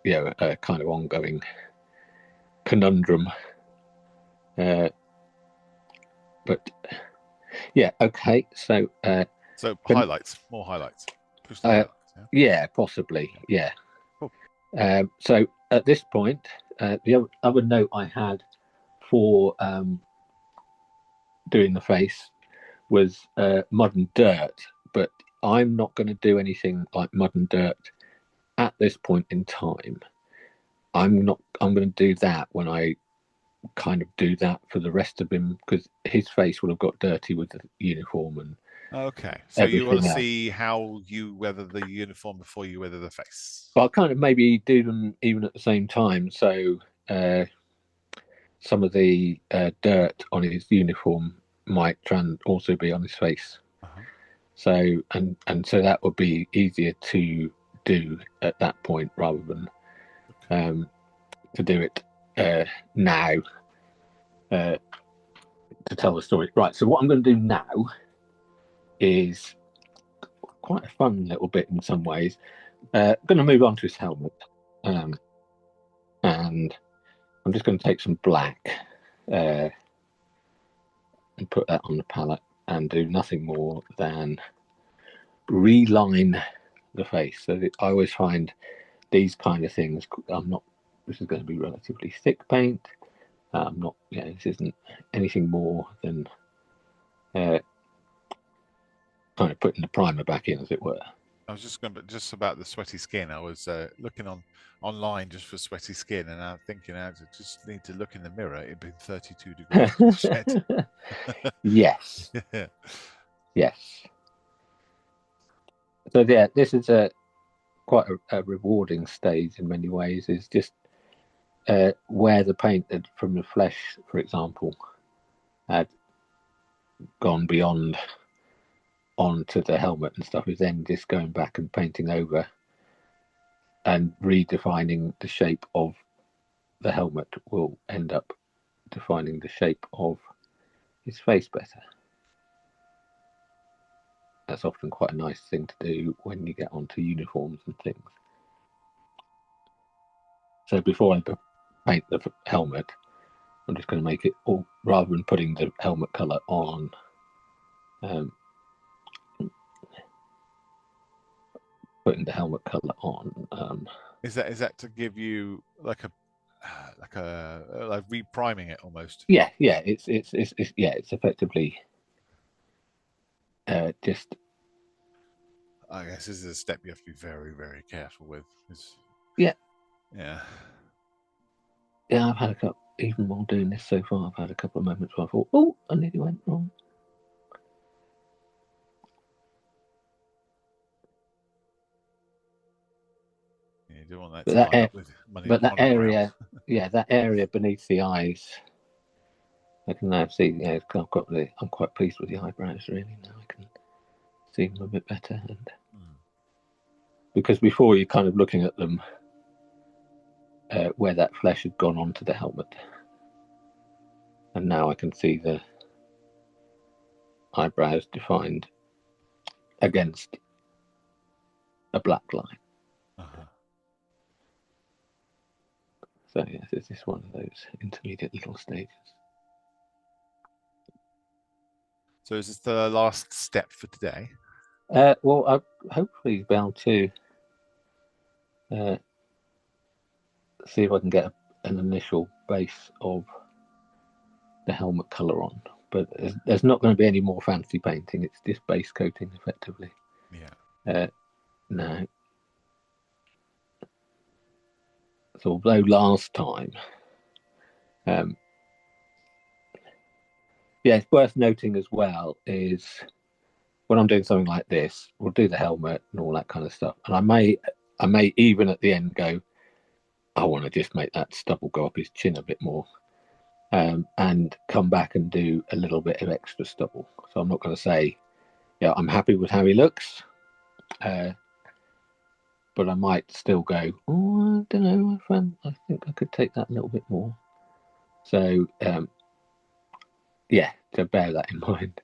a kind of ongoing conundrum. But yeah, okay. So highlights, more highlights. Push the highlights. Yeah, possibly. Yeah. Cool. So at this point, the other note I had for doing the face was mud and dirt, but I'm not going to do anything like mud and dirt at this point in time. I'm going to do that when I kind of do that for the rest of him, because his face will have got dirty with the uniform and okay. So you want to see how you weather the uniform before you weather the face. Well, I'll kind of maybe do them even at the same time. So some of the dirt on his uniform might also be on his face. So and so that would be easier to do at that point rather than to do it now to tell the story. Right. So what I'm going to do now is quite a fun little bit in some ways. I'm going to move on to his helmet, and I'm just going to take some black and put that on the palette and do nothing more than reline the face. So I always find these kind of things, this is going to be relatively thick paint. This isn't anything more than kind of putting the primer back in, as it were. I was just about the sweaty skin. I was looking online just for sweaty skin, and I'm thinking I just need to look in the mirror. It'd been 32 degrees. Yes. Yes. So yeah, this is quite a rewarding stage in many ways. Is just where the paint from the flesh, for example, had gone beyond onto the helmet and stuff, is then just going back and painting over and redefining the shape of the helmet will end up defining the shape of his face better. That's often quite a nice thing to do when you get onto uniforms and things. So before I paint the helmet, I'm just going to make it all, rather than putting the helmet colour on, putting the helmet colour on. Is that to give you like repriming it almost? Yeah. It's effectively just I guess this is a step you have to be very, very careful with. Yeah. Yeah. Yeah, I've had a couple, even while doing this so far, I've had a couple of moments where I thought, oh, I nearly went wrong. Yeah, you don't want that to line up with money. But that area, that area beneath the eyes, I can now see. Yeah, I'm quite pleased with the eyebrows. Really, now I can see them a bit better. And because before you're kind of looking at them where that flesh had gone onto the helmet, and now I can see the eyebrows defined against a black line. So yes, it's just one of those intermediate little stages. So is this the last step for today? Well, I'll hopefully be able to see if I can get an initial base of the helmet colour on. But there's not going to be any more fancy painting. It's just base coating, effectively. Yeah. No. So although last time, it's worth noting as well is when I'm doing something like this, we'll do the helmet and all that kind of stuff, and I may even at the end go, I want to just make that stubble go up his chin a bit more, and come back and do a little bit of extra stubble. So I'm not going to say, I'm happy with how he looks, but I might still go, oh, I don't know, I think I could take that a little bit more. So, so bear that in mind.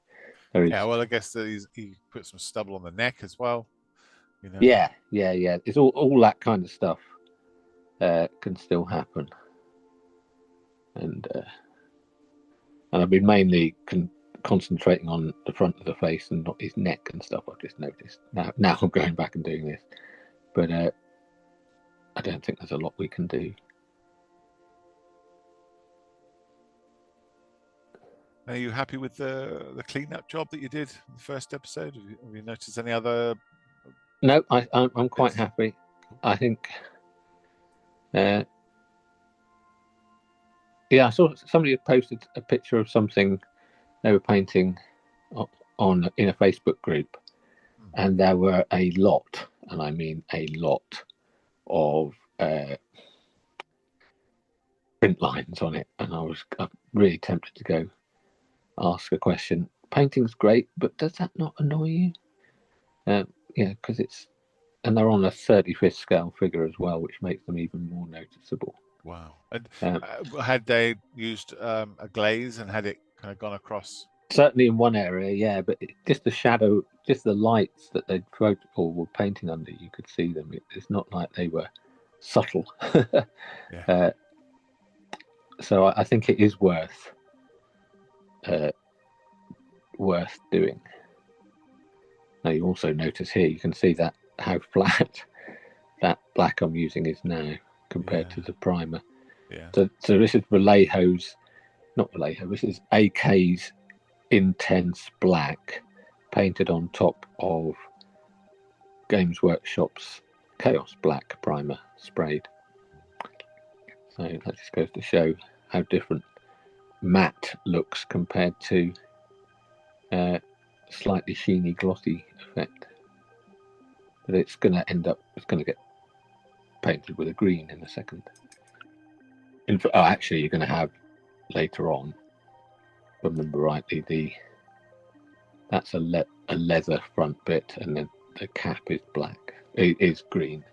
Yeah, well, I guess that he put some stubble on the neck as well. You know? Yeah. It's all that kind of stuff can still happen. And I've been mainly concentrating on the front of the face and not his neck and stuff. I've just noticed. Now I'm going back and doing this. But I don't think there's a lot we can do. Are you happy with the cleanup job that you did in the first episode? Have you noticed any other? No, I'm quite happy. I think. I saw somebody had posted a picture of something they were painting in a Facebook group, and there were a lot, and I mean a lot, of print lines on it, and I'm really tempted to go ask a question. Painting's great, but does that not annoy you? Because and they're on a 35th scale figure as well, which makes them even more noticeable. Wow. And had they used a glaze and had it kind of gone across? Certainly in one area, but just the shadow, just the lights that they'd or were painting under, you could see them. It's not like they were subtle. So I think it is worth doing. Now you also notice here, you can see that how flat that black I'm using is now compared to the primer. Yeah. So this is this is AK's Intense Black painted on top of Games Workshop's Chaos Black primer sprayed. So that just goes to show how different matte looks compared to slightly sheeny glossy effect. But it's going to get painted with a green in a second. Actually, you're going to have later on, if I remember rightly, that's a leather front bit, and then the cap is black. It is green.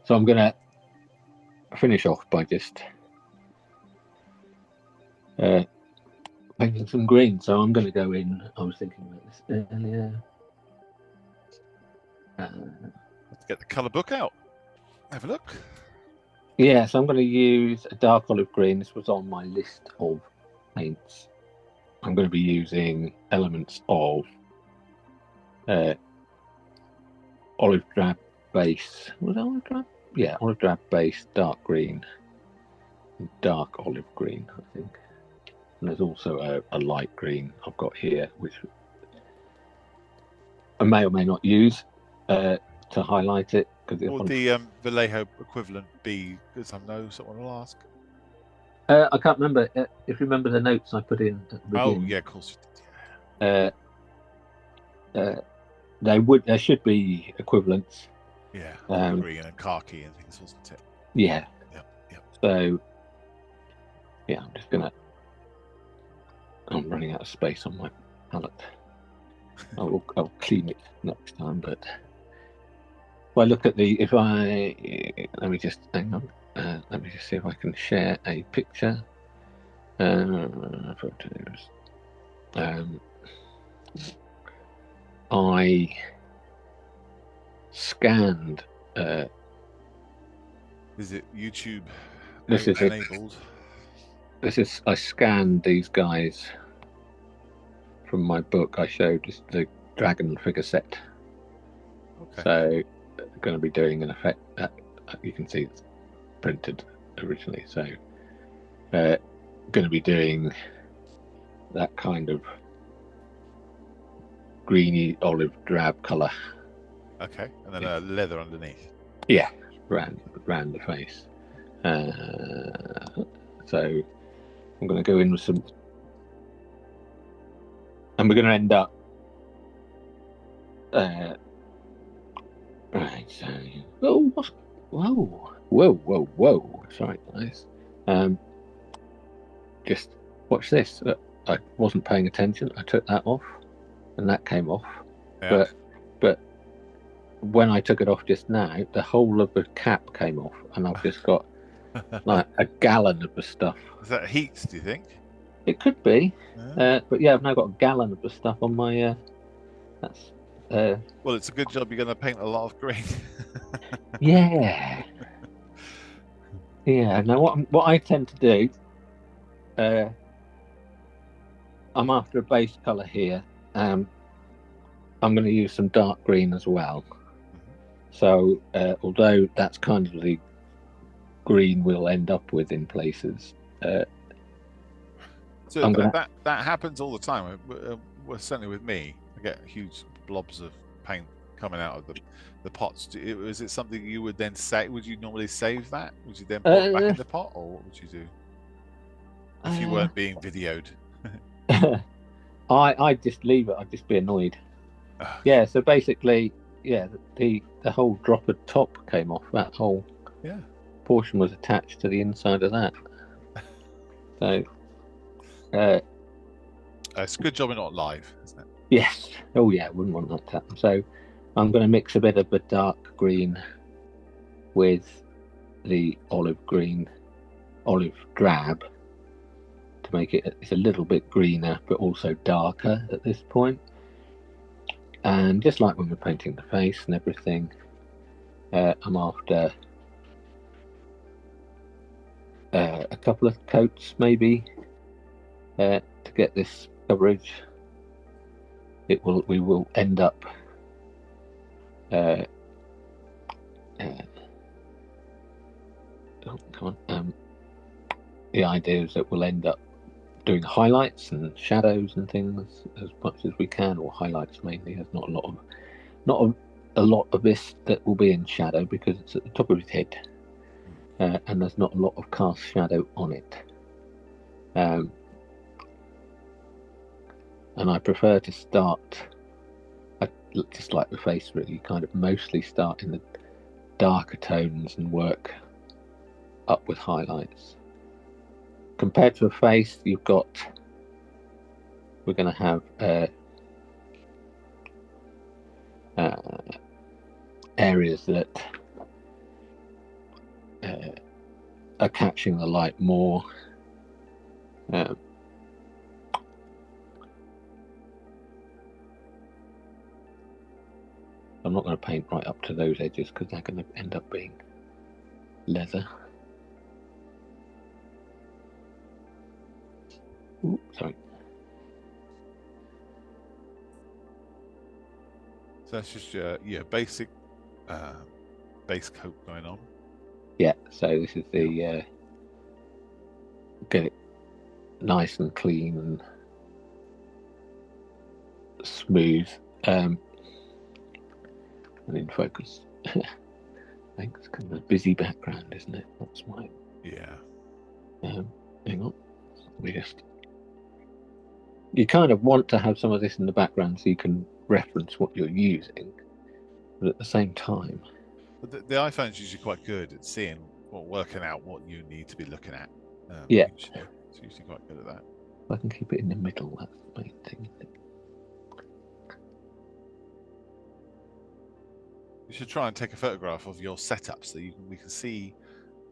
So I'm going to finish off by just painting some green. So I'm going to go in. I was thinking about this earlier. Let's get the colour book out. Have a look. Yeah, so I'm going to use a dark olive green. This was on my list of paints. I'm going to be using elements of olive drab base. Was it olive drab? Yeah, olive drab base, dark green, and dark olive green, I think. And there's also a light green I've got here, which I may or may not use. to highlight it. What would the Vallejo equivalent be? Because I know someone will ask. I can't remember. If you remember the notes I put in at the beginning. Oh yeah, of course. There should be equivalents. Yeah, green and khaki and things, wasn't it? Yeah. Yep. So yeah, I'm running out of space on my palette. I'll clean it next time. But if I look at let me just hang on. Let me just see if I can share a picture. Photos. I scanned. Is it YouTube enabled? I scanned these guys from my book. I showed just the dragon figure set. Okay. So I'm going to be doing an effect that you can see it's printed originally. So going to be doing that kind of greeny olive drab colour. Okay, and then leather underneath. Yeah, round the face. So I'm going to go in with some, and we're going to end up. Right. So, whoa! Sorry, guys. Just watch this. I wasn't paying attention. I took that off, and that came off. Yeah. But when I took it off just now, the whole of the cap came off, and I've just got like a gallon of the stuff. Is that heat, do you think? It could be. But yeah, I've now got a gallon of the stuff on my. That's. Well, it's a good job you're going to paint a lot of green. Yeah. Yeah. Now, what I tend to do, I'm after a base color here. I'm going to use some dark green as well. So, although that's kind of the green we'll end up with in places. So that happens all the time. Well, certainly with me, I get huge blobs of paint coming out of the pots. Is it something you would then say? Would you normally save that? Would you then put it back in the pot, or what would you do if you weren't being videoed? I'd just leave it. I'd just be annoyed. Yeah. So basically, yeah, the whole drop of top came off. That whole portion was attached to the inside of that. So. It's a good job we're not live, isn't it? Yes. Oh yeah, wouldn't want that to happen. So I'm going to mix a bit of the dark green with the olive drab to make it's a little bit greener but also darker at this point. And just like when we're painting the face and everything, I'm after a couple of coats maybe to get this coverage. We will end up oh, come on. The idea is that we'll end up doing highlights and shadows and things as much as we can, or highlights mainly. There's not a lot of this that will be in shadow because it's at the top of his head, and there's not a lot of cast shadow on it. And I prefer to start, just like the face really, kind of mostly start in the darker tones and work up with highlights. Compared to a face, we're going to have areas that are catching the light more. I'm not going to paint right up to those edges because they're going to end up being leather. Ooh, sorry. So that's just your basic base coat going on. Yeah, so this is the get it nice and clean and smooth. and in focus. I think it's kind of a busy background, isn't it? That's why. Yeah. Hang on. You kind of want to have some of this in the background so you can reference what you're using, but at the same time. But the iPhone's usually quite good at seeing or working out what you need to be looking at. Yeah. Usually. It's usually quite good at that. If I can keep it in the middle, that's the main thing, isn't it? You should try and take a photograph of your setup so we can see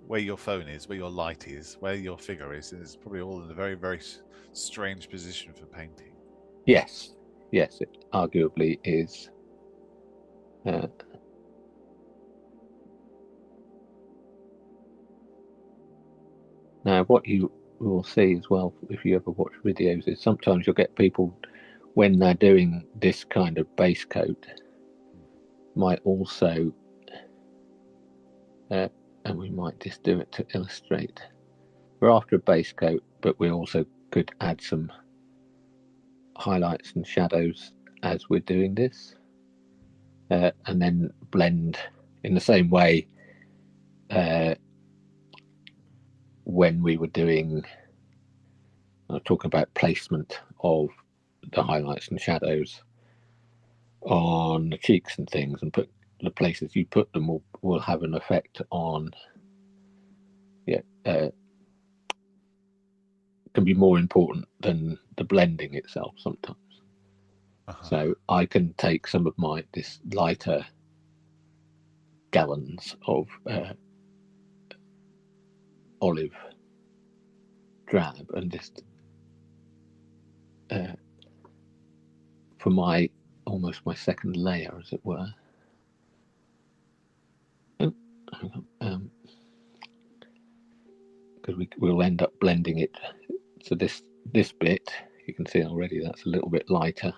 where your phone is, where your light is, where your figure is, and it's probably all in a very, very strange position for painting. Yes, it arguably is. Now, what you will see as well, if you ever watch videos, is sometimes you'll get people, when they're doing this kind of base coat, might also, and we might just do it to illustrate. We're after a base coat, but we also could add some highlights and shadows as we're doing this, and then blend in the same way when we were doing, I was talking about placement of the highlights and shadows on the cheeks and things, and put the places you put them will have an effect on, can be more important than the blending itself sometimes. So I can take some of this lighter gallons of olive drab and just for almost my second layer, as it were. Because we'll end up blending it. So this bit, you can see already that's a little bit lighter,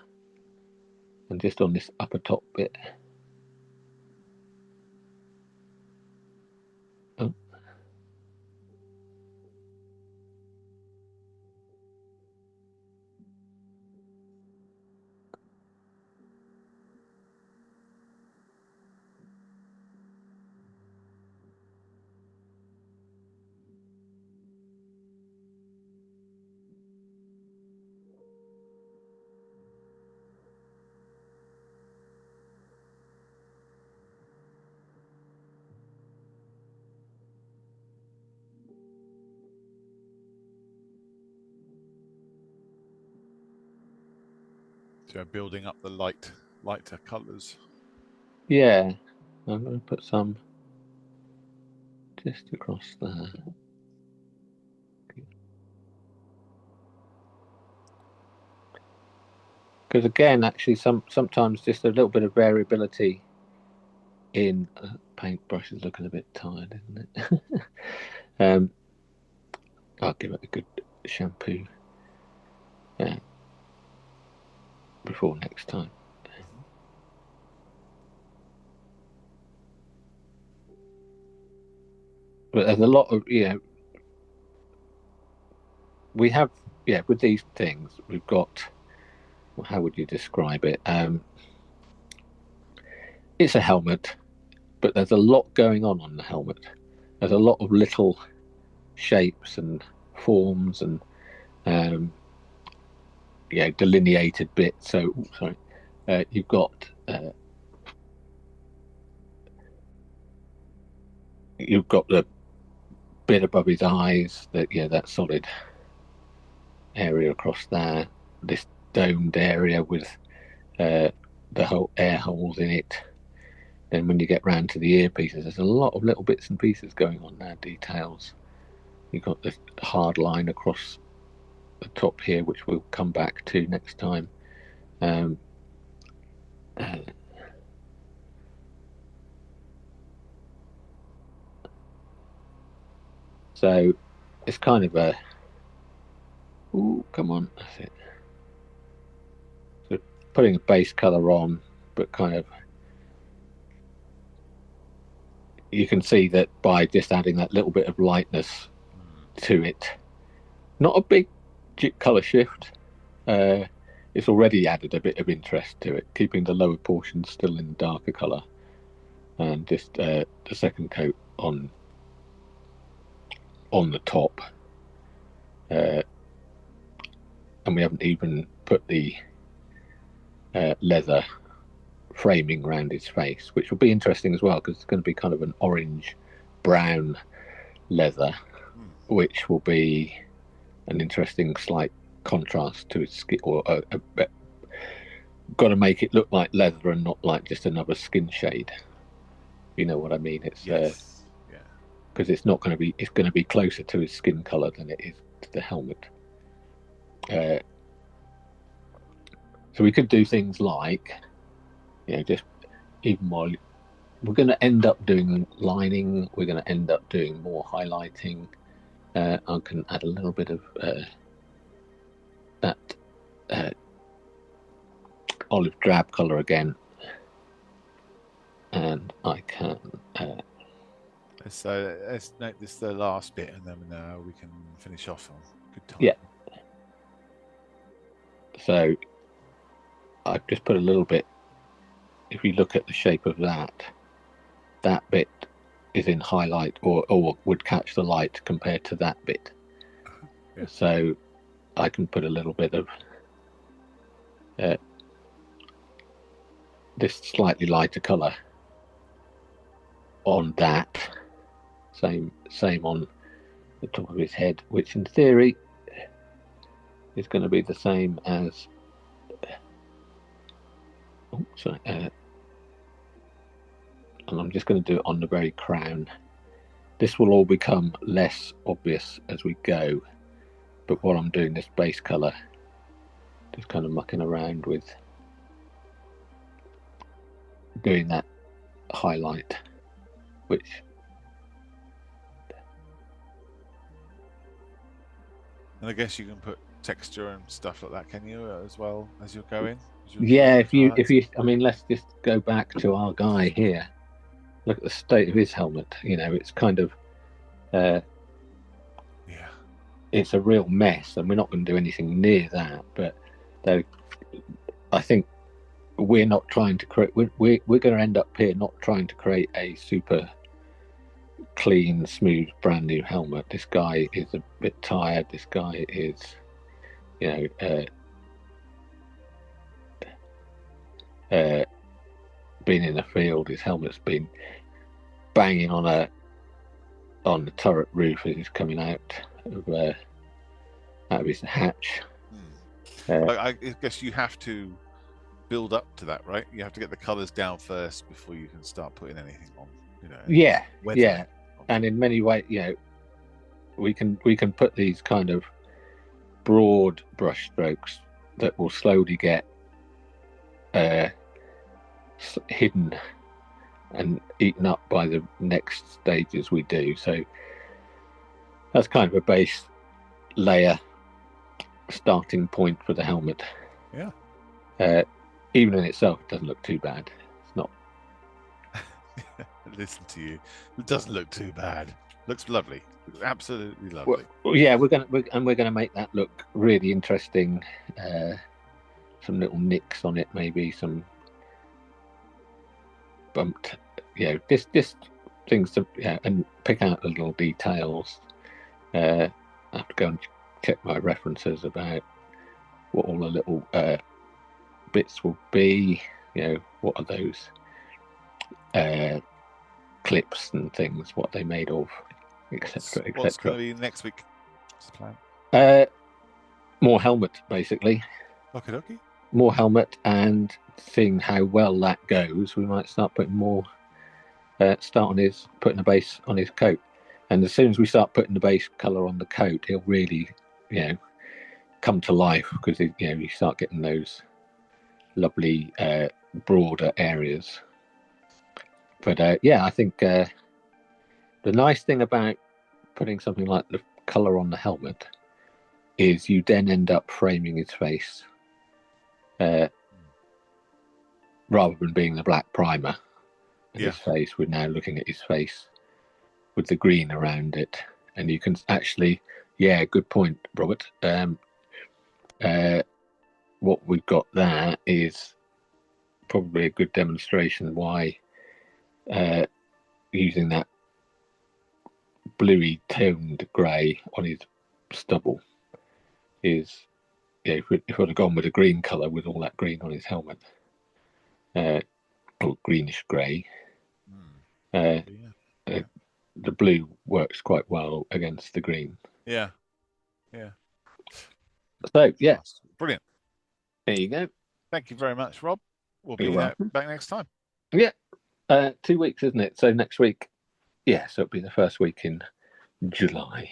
and just on this upper top bit. So building up the lighter colours. Yeah, I'm going to put some just across there. Because again, actually, sometimes just a little bit of variability in paintbrush is looking a bit tired, isn't it? I'll give it a good shampoo before next time. But there's a lot of, we have, with these things, we've got, well, how would you describe it? It's a helmet, but there's a lot going on the helmet. There's a lot of little shapes and forms and delineated bits. So you've got the bit above his eyes, that solid area across there, this domed area with the whole air holes in it. Then when you get round to the earpieces, there's a lot of little bits and pieces going on there, details. You've got this hard line across the top here, which we'll come back to next time. So it's kind of a, come on, that's it. So putting a base colour on, but kind of, you can see that by just adding that little bit of lightness to it, not a big colour shift, it's already added a bit of interest to it, keeping the lower portion still in darker colour. and just the second coat on the top, and we haven't even put the leather framing around his face, which will be interesting as well, because it's going to be kind of an orange brown leather, which will be an interesting slight contrast to his skin, or got to make it look like leather and not like just another skin shade. You know what I mean? It's yes. because it's not going to be, it's going to be closer to his skin color than it is to the helmet. So we could do things like, just even more. We're going to end up doing lining. We're going to end up doing more highlighting. I can add a little bit of that olive drab color again, and I can. So let's make this the last bit, and then we can finish off on good time. Yeah. So I've just put a little bit. If you look at the shape of that bit is in highlight, or would catch the light compared to that bit. Yeah. So I can put a little bit of this slightly lighter color on that. Same on the top of his head, which in theory is going to be the same as. And I'm just going to do it on the very crown. This will all become less obvious as we go, but while I'm doing this base color, just kind of mucking around with doing that highlight, which and I guess you can put texture and stuff like that, can you, as well as you're going? Yeah, if you I mean, let's just go back to our guy here. Look at the state of his helmet. It's kind of it's a real mess, and we're not going to do anything near that. But I think we're not trying to create. We're going to end up here not trying to create a super clean, smooth, brand new helmet. This guy is a bit tired. This guy is, been in the field. His helmet's been banging on the turret roof as he's coming out of his hatch. I guess you have to build up to that, right? You have to get the colors down first before you can start putting anything on. Yeah. And in many ways, we can put these kind of broad brush strokes that will slowly get hidden and eaten up by the next stages we do. So that's kind of a base layer starting point for the helmet. Yeah. Even in itself, it doesn't look too bad. It's not. Listen to you. It doesn't look too bad. Looks lovely. Absolutely lovely. Well, yeah, we're gonna make that look really interesting. Some little nicks on it, maybe some bumped. Just things to and pick out the little details. I have to go and check my references about what all the little bits will be. What are those clips and things? What they made of, etc. What's going to be next week? What's the plan? More helmet, basically. Okay. More helmet, and seeing how well that goes, we might start putting more. Putting a base on his coat, and as soon as we start putting the base color on the coat, he'll really, come to life, because you start getting those lovely broader areas. But I think the nice thing about putting something like the color on the helmet is you then end up framing his face rather than being the black primer. His face, we're now looking at his face with the green around it, and you can actually, good point, Robert. What we've got there is probably a good demonstration why using that bluey toned grey on his stubble is, if I'd have gone with a green colour with all that green on his helmet, or greenish grey, the blue works quite well against the green. Yeah. So yeah, brilliant. There you go. Thank you very much, Rob. We'll be back next time. Yeah, 2 weeks, isn't it? So next week, so it'll be the first week in July.